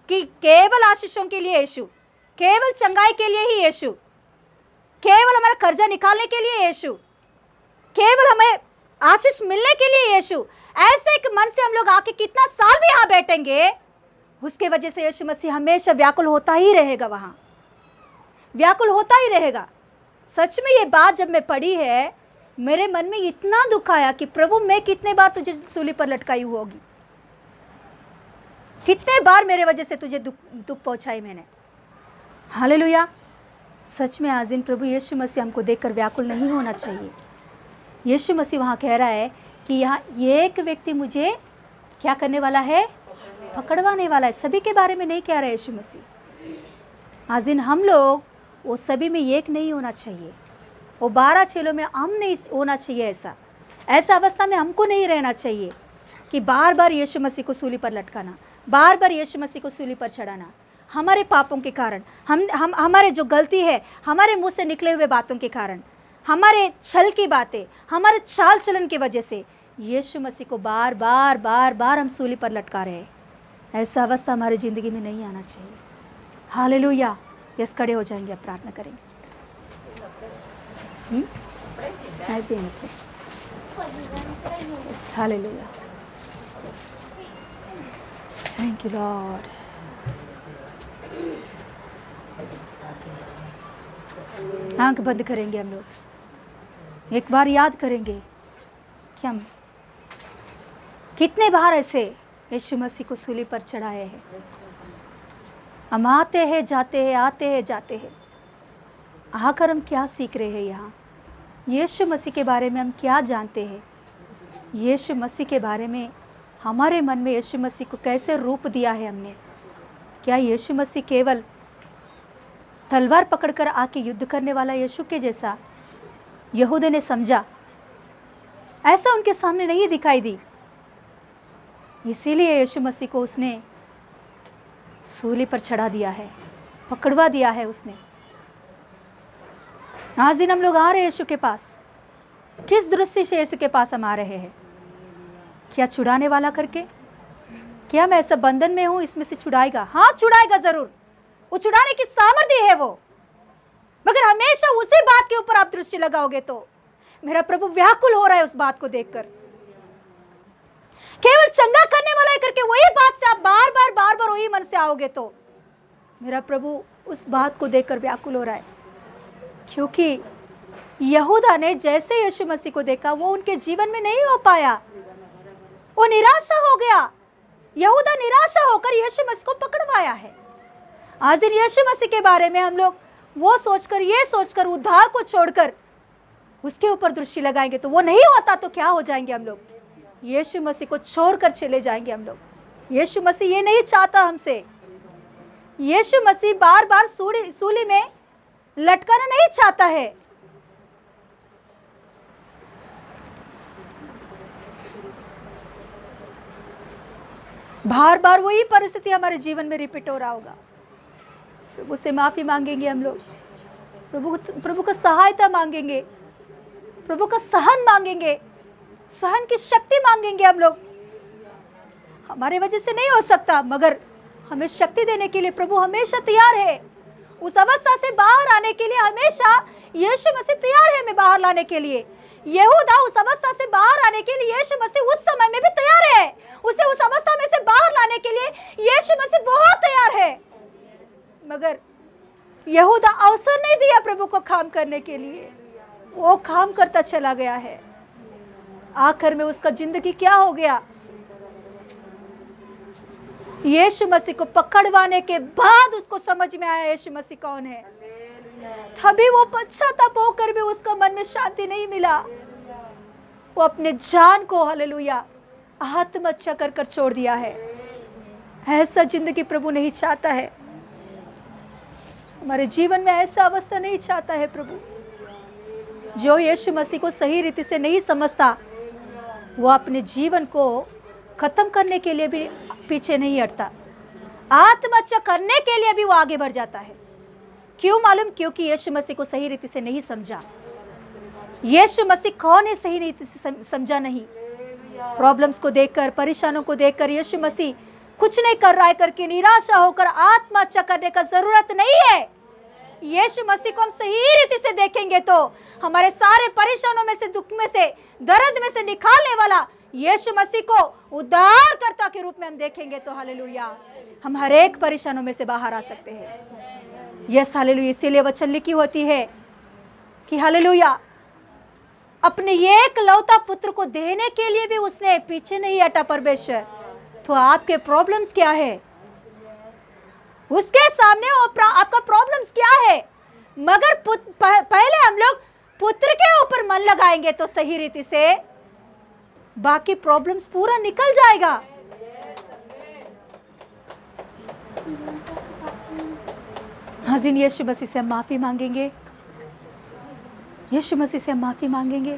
कि केवल आशीषों के लिए यीशु, केवल चंगाई के लिए ही यीशु, केवल हमारा कर्जा निकालने के लिए यीशु, केवल हमें आशीष मिलने के लिए यीशु। ऐसे एक मन से हम लोग आके कितना साल भी यहाँ बैठेंगे, उसके वजह से यीशु मसीह हमेशा व्याकुल होता ही रहेगा, वहाँ व्याकुल होता ही रहेगा। सच में ये बात जब मैं पढ़ी है, मेरे मन में इतना दुख आया कि प्रभु मैं कितने बार तुझे सूली पर लटकाई होगी, कितने बार मेरे वजह से तुझे दुख पहुंचाई मैंने। हालेलुया। सच में आज दिन प्रभु यीशु मसीह हमको देखकर व्याकुल नहीं होना चाहिए। यीशु मसीह वहाँ कह रहा है कि यहाँ एक व्यक्ति मुझे क्या करने वाला है, पकड़वाने वाला है। सभी के बारे में नहीं कह रहा है यीशु मसीह। आज दिन हम लोग वो सभी में एक नहीं होना चाहिए, वो 12 चेलों में हम नहीं होना चाहिए। ऐसा अवस्था में हमको नहीं रहना चाहिए कि बार बार यीशु मसीह को सूली पर लटकाना, बार बार यीशु मसीह को सूली पर चढ़ाना। हमारे पापों के कारण, हम हमारे जो गलती है, हमारे मुंह से निकले हुए बातों के कारण, हमारे छल की बातें, हमारे चाल चलन की वजह से यीशु मसीह को बार बार हम सूली पर लटका रहे हैं। ऐसा अवस्था हमारी ज़िंदगी में नहीं आना चाहिए। हालेलुया। यस, खड़े हो जाएंगे, अब प्रार्थना करेंगे। हालेलुया। Thank you Lord. आंख बंद करेंगे हम लोग, एक बार याद करेंगे कि हम कितने बार ऐसे यीशु मसीह को सूली पर चढ़ाए हैं। हम आते हैं जाते हैं, आते हैं जाते हैं। आकर हम क्या सीख रहे हैं यहाँ? यीशु मसीह के बारे में हम क्या जानते हैं? यीशु मसीह के बारे में हमारे मन में यीशु मसीह को कैसे रूप दिया है हमने? क्या यीशु मसीह केवल तलवार पकड़कर आके युद्ध करने वाला यीशु के जैसा यहूदा ने समझा? ऐसा उनके सामने नहीं दिखाई दी, इसीलिए यीशु मसीह को उसने सूली पर चढ़ा दिया है, पकड़वा दिया है उसने। आज दिन हम लोग आ रहे हैं यीशु के पास, किस दृष्टि से यीशु के पास हम आ रहे हैं? क्या छुड़ाने वाला करके? क्या मैं ऐसा बंधन में हूं, इसमें से छुड़ाएगा? हाँ, छुड़ाएगा जरूर, वो छुड़ाने की सामर्थ्य है वो। मगर हमेशा उसी बात के ऊपर आप दृष्टि लगाओगे तो मेरा प्रभु व्याकुल हो रहा है उस बात को देखकर। केवल चंगा करने वाला है करके वही बात से आप बार बार वही मन से आओगे तो मेरा प्रभु उस बात को देखकर व्याकुल हो रहा है। क्योंकि यहूदा ने जैसे यीशु मसीह को देखा वो उनके जीवन में नहीं हो पाया, वो निराशा हो गया। यहूदा निराशा होकर यीशु मसीह को पकड़वाया है। आज दिन यीशु मसीह के बारे में हम लोग वो सोचकर, ये सोचकर, उद्धार को छोड़कर उसके ऊपर दृष्टि लगाएंगे तो वो नहीं होता तो क्या हो जाएंगे हम लोग? यीशु मसीह को छोड़कर चले जाएंगे हम लोग। यीशु मसीह ये नहीं चाहता हमसे। यीशु मसीह बार बार सूली में लटकाना नहीं चाहता है। बार बार वही परिस्थिति हमारे जीवन में रिपीट हो रहा होगा। प्रभु से माफी मांगेंगे हम लोग, प्रभु का सहायता मांगेंगे, प्रभु का सहन मांगेंगे, सहन की शक्ति मांगेंगे हम लोग। हमारे वजह से नहीं हो सकता, मगर हमें शक्ति देने के लिए प्रभु हमेशा तैयार है। उस अवस्था से बाहर आने के लिए हमेशा यीशु मसीह तैयार है, हमें बाहर लाने के लिए। यहूदा उस अवस्था से बाहर आने के लिए यीशु मसीह उस समय में भी तैयार है। उसे उस अवस्था में से बाहर लाने के लिए यीशु मसीह बहुत तैयार है, मगर यहूदा अवसर नहीं दिया प्रभु को काम करने के लिए। वो काम करता चला गया है। आखिर में उसका जिंदगी क्या हो गया? यीशु मसीह को पकड़वाने के बाद उसको समझ में आया यीशु मसीह कौन है। तभी वो पश्चाताप होकर भी उसका मन में शांति नहीं मिला। वो अपने जान को, हालेलुया, आत्महत्या कर कर छोड़ दिया है। ऐसा जिंदगी प्रभु नहीं चाहता है। हमारे जीवन में ऐसा अवस्था नहीं चाहता है प्रभु। जो यीशु मसीह को सही रीति से नहीं समझता वो अपने जीवन को खत्म करने के लिए भी पीछे नहीं हटता, आत्महत्या करने के लिए भी वो आगे बढ़ जाता है। क्यों मालूम? क्योंकि यीशु मसीह को सही रीति से नहीं समझा। यीशु मसीह कौन है सही रीति से समझा नहीं। प्रॉब्लम्स को देखकर, परेशानों को देखकर यीशु मसीह कुछ नहीं कर रहा है करके निराशा होकर आत्महत्या करने का जरूरत नहीं है। यीशु मसीह को हम सही रीति से देखेंगे तो हमारे सारे परेशानों में से, दुख में से, दर्द में से निकालने वाला यीशु मसीह को उद्धारकर्ता के रूप में हम देखेंगे तो हालेलुया, हम हर एक परेशानों में से बाहर आ सकते हैं। Yes hallelujah. इसीलिए वचन लिखी होती है कि हालेलुया, अपने एक लौता पुत्र को देने के लिए भी उसने पीछे नहीं हटा परमेश्वर। तो आपके प्रॉब्लम्स क्या है? उसके सामने आपका प्रॉब्लम्स क्या है? मगर पहले हम लोग पुत्र के ऊपर मन लगाएंगे तो सही रीति से बाकी प्रॉब्लम्स पूरा निकल जाएगा। हाजिन, यीशु मसीह से हम माफी मांगेंगे। यीशु मसीह से हम माफी मांगेंगे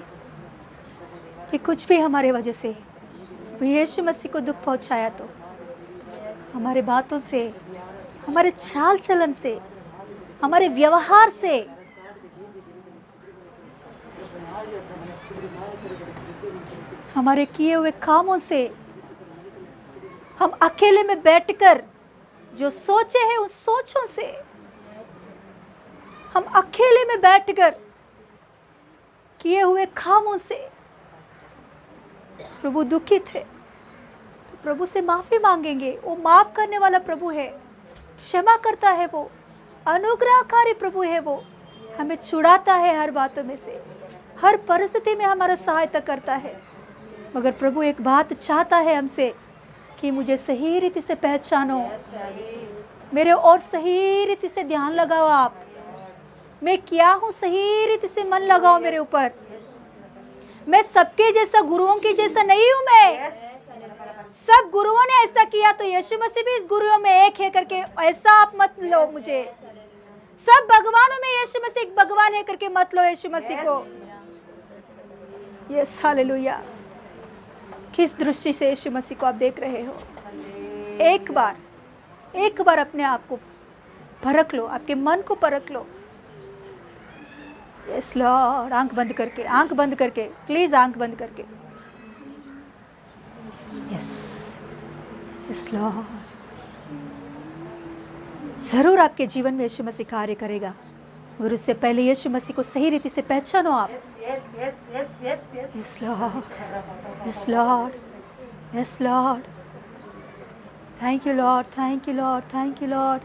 कि कुछ भी हमारे वजह से यीशु मसीह को दुख पहुंचाया तो हमारे बातों से, हमारे चाल चलन से, हमारे व्यवहार से, हमारे किए हुए कामों से, हम अकेले में बैठकर जो सोचे हैं उस सोचों से, हम अकेले में बैठकर किए हुए कामों से प्रभु दुखित है तो प्रभु से माफी मांगेंगे। वो माफ करने वाला प्रभु है, क्षमा करता है, वो अनुग्रहकारी प्रभु है। वो हमें छुड़ाता है हर बातों में से, हर परिस्थिति में हमारा सहायता करता है। मगर प्रभु एक बात चाहता है हमसे कि मुझे सही रीति से पहचानो, मेरे और सही रीति से ध्यान लगाओ। आप, मैं क्या हूँ सही रीति से मन लगाओ मेरे ऊपर। मैं सबके जैसा, गुरुओं के जैसा नहीं हूँ। मैं सब गुरुओं ने ऐसा किया तो यीशु मसीह भी इस गुरुओं में एक है करके ऐसा आप मत लो मुझे। सब भगवानों में यीशु मसीह एक भगवान है करके मत लो यीशु मसीह को। Yes hallelujah. किस दृष्टि से यीशु मसीह को आप देख रहे हो? एक बार अपने आप को परख लो, आपके मन को परख लो। Yes Lord. आंख बंद करके प्लीज, आंख बंद करके। Yes Lord. जरूर आपके जीवन में यीशु मसीह कार्य करेगा, मगर उससे पहले यीशु मसीह को सही रीति से पहचानो आप। Yes Lord, yes Lord, thank you Lord, thank you Lord, thank you Lord.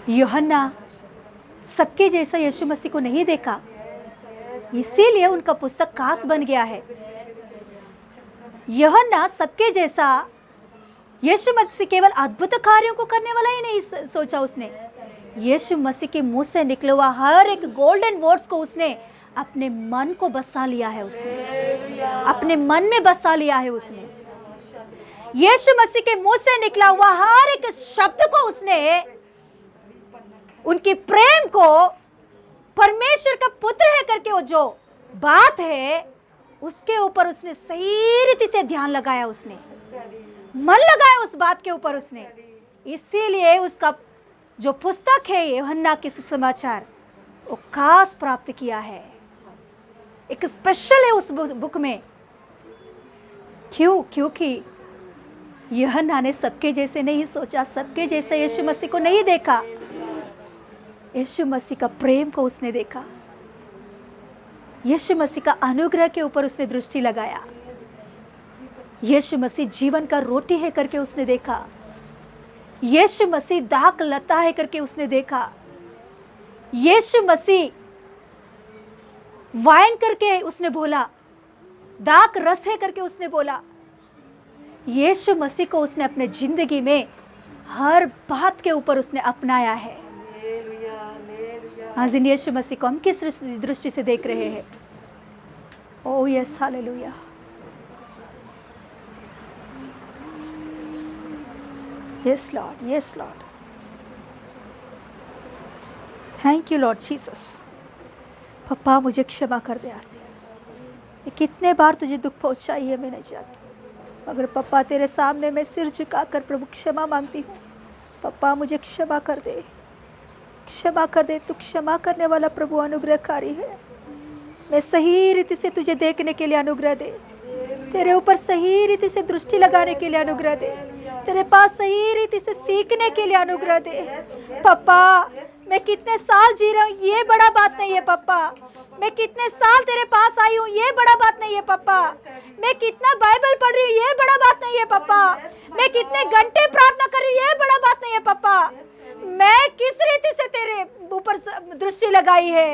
यूहन्ना सबके जैसा यीशु मसीह को नहीं देखा, इसीलिए उनका पुस्तक कास बन गया है। यूहन्ना सबके जैसा यीशु मसीह केवल अद्भुत कार्यों को करने वाला ही नहीं सोचा उसने, यीशु मसीह के मुंह से निकले हुआ हर एक गोल्डन वर्ड्स को उसने अपने मन को बसा लिया है, उसने अपने मन में बसा लिया है। उसने यीशु मसीह के मुंह से निकला हुआ हर एक शब्द को उसने, उनके प्रेम को, परमेश्वर का पुत्र है करके वो जो बात है उसके ऊपर उसने सही रीति से ध्यान लगाया, उसने मन लगाया उस बात के ऊपर उसने। इसीलिए उसका जो पुस्तक है यूहन्ना के सुसमाचार वो खास प्राप्त किया है, एक स्पेशल है उस बुक में। क्यों? क्योंकि यूहन्ना ने सबके जैसे नहीं सोचा, सबके जैसे यीशु मसीह को नहीं देखा, यीशु मसीह का प्रेम को उसने देखा, यीशु मसीह का अनुग्रह के ऊपर उसने दृष्टि लगाया, यीशु मसीह जीवन का रोटी है करके उसने देखा, यीशु मसीह दाख लता है करके उसने देखा, यीशु मसीह वाइन करके उसने बोला, दाख रस है करके उसने बोला। यीशु मसीह को उसने अपने जिंदगी में हर बात के ऊपर उसने अपनाया है। आज इन यीशु मसीह को हम किस दृष्टि से देख रहे हैं? Oh yes, hallelujah. Yes Lord, yes Lord, thank you Lord Jesus. पप्पा मुझे क्षमा कर दे, आज मैं कितने बार तुझे दुख पहुंचाई है मैं नहीं जानती, मगर पप्पा तेरे सामने मैं सिर झुकाकर प्रभु क्षमा मांगती हूँ। पप्पा मुझे क्षमा कर दे, क्षमा कर दे। तू क्षमा करने वाला प्रभु अनुग्रहकारी है। मैं सही रीति से तुझे देखने के लिए अनुग्रह दे, तेरे ऊपर सही रीति से दृष्टि लगाने के लिए अनुग्रह दे, तेरे पास सही रीति से सीखने के लिए अनुग्रह दे। पप्पा मैं कितने साल जी रहा हूँ ये बड़ा बात नहीं है पप्पा, मैं कितने साल तेरे पास आई हूँ ये बड़ा बात नहीं है पप्पा, मैं कितना बाइबल पढ़ रही हूँ ये बड़ा बात नहीं है पप्पा, मैं कितने घंटे प्रार्थना कर रही हूँ ये बड़ा बात नहीं है पप्पा। मैं किस रीति से तेरे ऊपर दृष्टि लगाई है,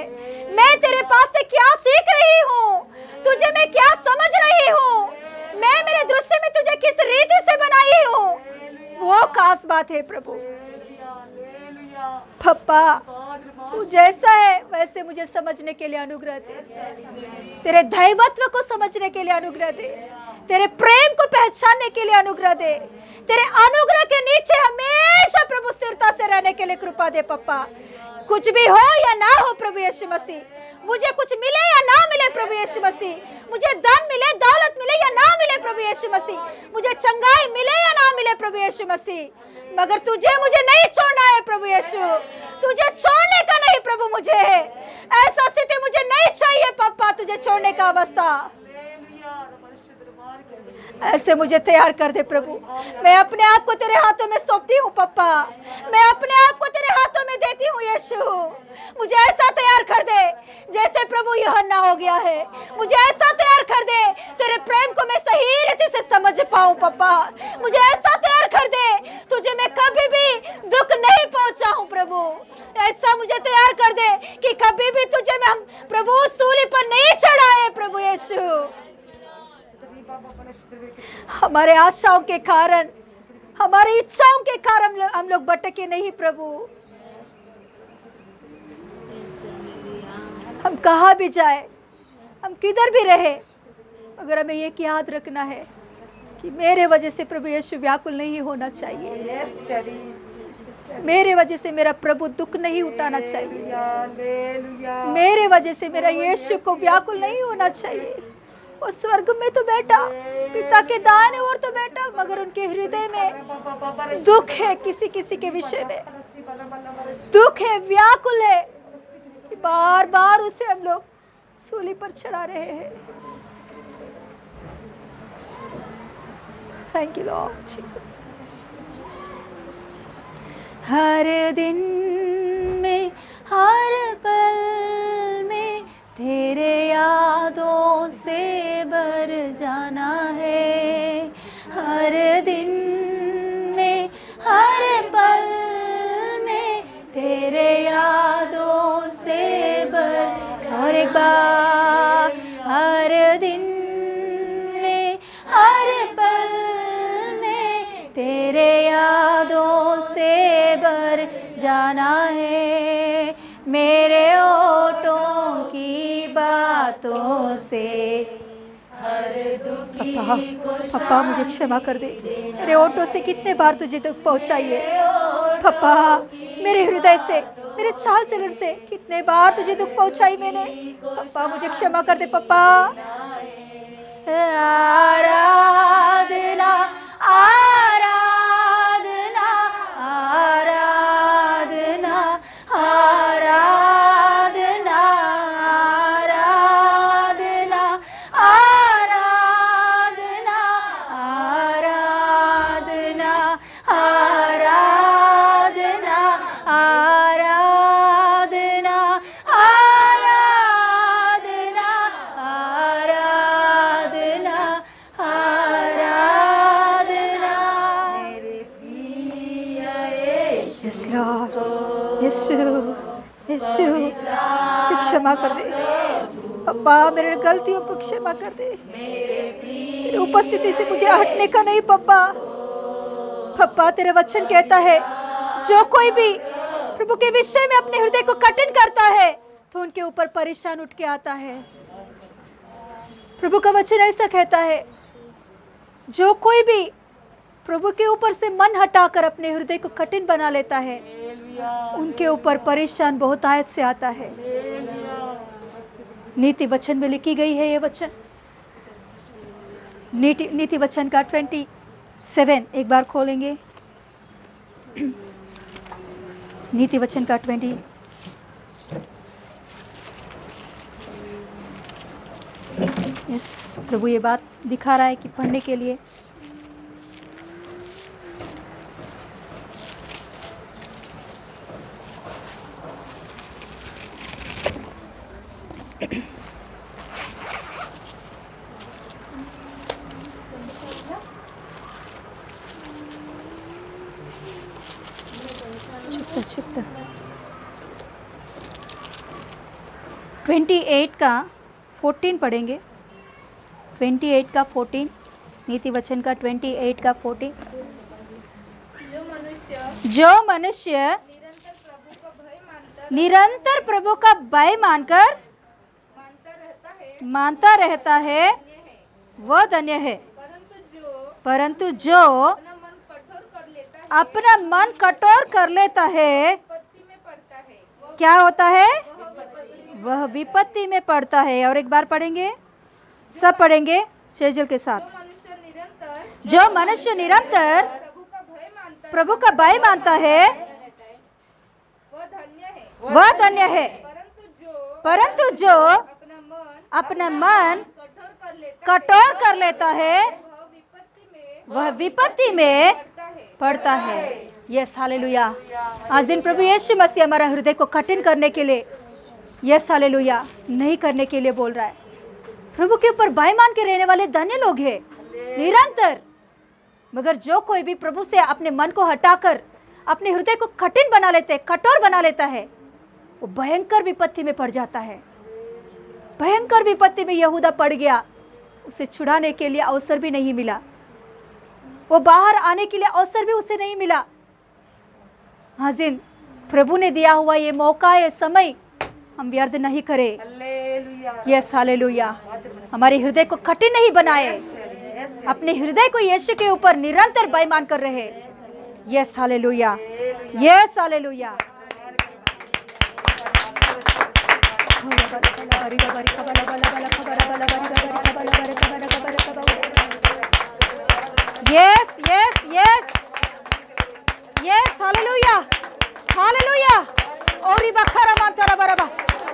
मैं तेरे पास से क्या सीख रही हूँ, तुझे मैं क्या समझ रही हूँ, मैं मेरे दृष्टि में तुझे किस रीति से बनाई हूँ, वो खास बात है प्रभु। पप्पा तू जैसा है वैसे मुझे समझने के लिए अनुग्रह दे, तेरे दैवत्व को समझने के लिए अनुग्रह दे, तेरे प्रेम को पहचानने के लिए अनुग्रह दे, तेरे अनुग्रह के नीचे हमेशा प्रभु स्थिरता से रहने के लिए कृपा दे। पप्पा कुछ भी हो या ना हो प्रभु यीशु मसीह, मुझे कुछ मिले या ना मिले प्रभु यीशु मसीह, मुझे धन मिले दौलत मिले या ना मिले प्रभु यीशु मसीह, मुझे चंगाई मिले या ना मिले प्रभु यीशु मसीह, मगर तुझे मुझे नहीं छोड़ना है प्रभु यीशु, तुझे छोड़ने का नहीं प्रभु, मुझे ऐसा स्थिति मुझे नहीं चाहिए पप्पा, तुझे छोड़ने का अवस्था। ऐसे मुझे तैयार कर दे प्रभु, मैं अपने आप को तेरे हाथों में सौंपती हूँ पप्पा, मैं अपने आप को तेरे हाथों में देती हूँ यीशु, मुझे ऐसा तैयार कर दे जैसे प्रभु यूहन्ना हो गया है, मुझे ऐसा तैयार कर दे तेरे प्रेम को मैं सही रीति से समझ पाऊँ पप्पा, मुझे ऐसा तैयार कर दे तुझे मैं कभी भी दुख नहीं पहुंचाऊं प्रभु, ऐसा मुझे तैयार कर दे कि कभी भी तुझे मैं प्रभु सूली पर नहीं चढ़ाए प्रभु यीशु। हमारे आशाओं के कारण, हमारी इच्छाओं के कारण हम लोग भटके नहीं प्रभु, हम कहाँ भी जाए, हम किधर भी रहे, अगर हमें ये याद रखना है कि मेरे वजह से प्रभु यीशु व्याकुल नहीं होना चाहिए, मेरे वजह से मेरा प्रभु दुख नहीं उठाना चाहिए, मेरे वजह से मेरा यीशु को व्याकुल नहीं होना चाहिए। और स्वर्ग में तो बैठा, पिता के दाहिने ओर तो बैठा, मगर उनके हृदय में दुख है, किसी किसी के विषय में दुख है, व्याकुल है, बार बार उसे हम लोग सूली पर चढ़ा रहे हैं। Thank you Lord Jesus. हर दिन में हर पल में तेरे यादों से भर जाना है, हर दिन में हर पल में तेरे यादों से भर। और एक बार, हर दिन में हर पल में तेरे यादों से भर जाना है, मेरे होठों की बातों से। पप्पा मुझे क्षमा कर दे, मेरे होठों से कितने बार तुझे दुख पहुंचाइए। पप्पा मेरे हृदय से, मेरे चाल चलन से कितने बार तुझे दुख पहुंचाई मैंने। पप्पा मुझे क्षमा कर दे पप्पा। आराधना आराधना आराधना आराधना आराधना आराधना आराधना आराधना आराधना आराधना आराधना आराधना मेरे प्रिय यीशु। यीशु यीशु क्षमा कर दे पप्पा, मेरे गलतियों को क्षमा कर दे। तेरी उपस्थिति से मुझे हटने का नहीं पप्पा। पप्पा तेरे वचन कहता है, जो कोई भी प्रभु के विषय में अपने हृदय को कठिन करता है तो उनके ऊपर परेशान उठ के आता है। प्रभु का वचन ऐसा कहता है, जो कोई भी प्रभु के ऊपर से मन हटाकर अपने हृदय को कठिन बना लेता है, उनके ऊपर परेशान बहुत आयत से आता है। नीति वचन में लिखी गई है ये वचन, नीति वचन का 27, एक बार खोलेंगे। नीति वचन का 20। यस, प्रभु ये बात दिखा रहा है कि पढ़ने के लिए। चुप 28 का 14 पढ़ेंगे। 28 का 14, नीति वचन का 28 का 14। जो मनुष्य निरंतर प्रभु का भय मानकर मानता रहता है वह धन्य है। परंतु जो अपना मन कठोर कर लेता है, क्या होता है? वह विपत्ति में पड़ता है। और एक बार पढ़ेंगे, सब पढ़ेंगे सेजल के साथ। जो मनुष्य निरंतर प्रभु का भय मानता है वह धन्य है। परंतु जो अपना मन कठोर कर लेता है वह विपत्ति में पड़ता है। Yes hallelujah. आज दिन प्रभु यीशु मसीह हमारा हृदय को कठिन करने के लिए, यस हालेलुया, नहीं करने के लिए बोल रहा है। प्रभु के ऊपर भय मान के रहने वाले धन्य लोग हैं निरंतर। मगर जो कोई भी प्रभु से अपने मन को हटाकर अपने हृदय को कठिन बना लेते हैं, कठोर बना लेता है, वो भयंकर विपत्ति में पड़ जाता है। भयंकर विपत्ति में यहूदा पड़ गया। उसे छुड़ाने के लिए अवसर भी नहीं मिला, वो बाहर आने के लिए अवसर भी उसे नहीं मिला। आज दिन प्रभु ने दिया हुआ ये मौका, ये समय हम व्यर्थ नहीं करें। Yes hallelujah. हमारे हृदय को कठिन नहीं बनाए, अपने हृदय को यीशु के ऊपर निरंतर बेईमान कर रहे। Yes hallelujah, yes hallelujah. Yes yes yes yes hallelujah hallelujah. ओरी बखरा मांतरा बराबा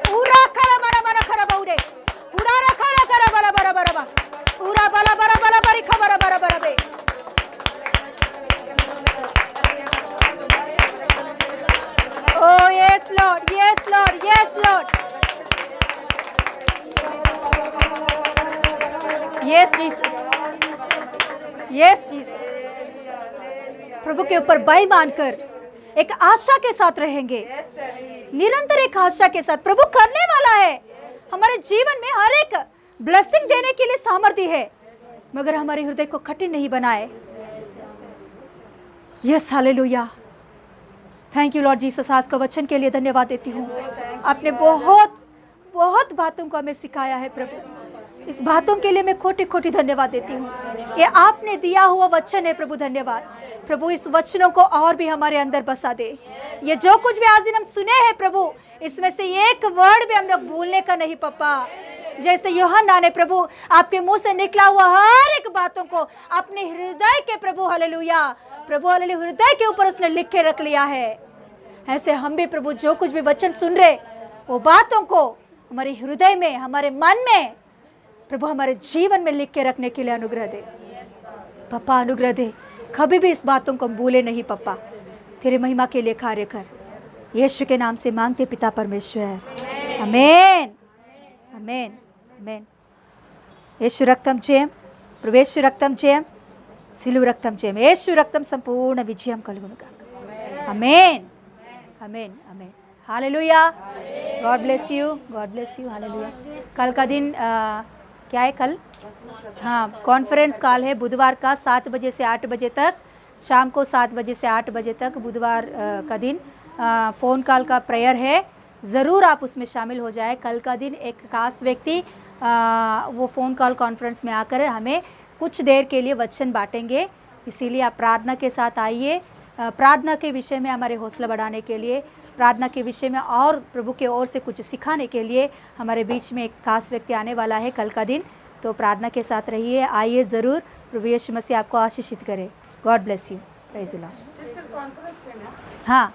पूरा खरा मना मना खरा बाउरे पूरा रखा करा बरा बरा बराबा पूरा बला बरा बला बरी खबरा बरा बरा बे। Oh yes Lord, yes Lord, yes Lord, yes Jesus, yes Jesus. प्रभु के ऊपर भय मानकर एक आशा के साथ रहेंगे, निरंतर एक आशा के साथ। प्रभु करने वाला है, हमारे जीवन में हर एक ब्लेसिंग देने के लिए सामर्थ्य है, मगर हमारे हृदय को कठिन नहीं बनाए। Yes, hallelujah. Thank you Lord Jesus. आज का वचन के लिए धन्यवाद देती हूँ। आपने बहुत बहुत बातों को हमें सिखाया है प्रभु, इस बातों के लिए मैं खोटी खोटी धन्यवाद देती हूँ। ये आपने दिया हुआ वचन है प्रभु, धन्यवाद प्रभु। इस वचनों को और भी हमारे अंदर बसा दे। ये जो कुछ भी आज दिन हम सुने हैं प्रभु, इसमें से एक वर्ड भी हम लोग भूलने का नहीं पप्पा। जैसे यूहन्ना ने प्रभु आपके मुंह से निकला हुआ हर एक बातों को अपने हृदय के प्रभु हालेलुया प्रभु हालेलुया हृदय के ऊपर उसने लिख के रख लिया है, ऐसे हम भी प्रभु जो कुछ भी वचन सुन रहे वो बातों को हमारे हृदय में, हमारे मन में प्रभु, हमारे जीवन में लिख के रखने के लिए अनुग्रह दे पप्पा, अनुग्रह दे। कभी भी इस बातों को भूले नहीं पप्पा, तेरे महिमा के लिए कार्य कर। यीशु के नाम से मांगते पिता परमेश्वर, आमेन आमेन आमेन। यीशु रक्तम जयम, प्रभु यीशु रक्तम जयम, सिलुव रक्तम जयम, यीशु रक्तम संपूर्ण विजयम कలుగును గాక। Amen amen amen. Hallelujah. God bless you, God bless you. Hallelujah. कल का दिन क्या है कल? हाँ, कॉन्फ्रेंस कॉल है बुधवार का 7 बजे से 8 बजे तक, शाम को 7 बजे से 8 बजे तक बुधवार का दिन फ़ोन कॉल का प्रेयर है। ज़रूर आप उसमें शामिल हो जाए। कल का दिन एक खास व्यक्ति वो फ़ोन कॉल कॉन्फ्रेंस में आकर हमें कुछ देर के लिए वचन बांटेंगे, इसीलिए आप प्रार्थना के साथ आइए। प्रार्थना के विषय में हमारे हौसला बढ़ाने के लिए, प्रार्थना के विषय में और प्रभु के ओर से कुछ सिखाने के लिए हमारे बीच में एक खास व्यक्ति आने वाला है कल का दिन। तो प्रार्थना के साथ रहिए, आइए ज़रूर। प्रभु यीशु मसीह आपको आशीषित करे। God bless you. Praise the Lord. हाँ,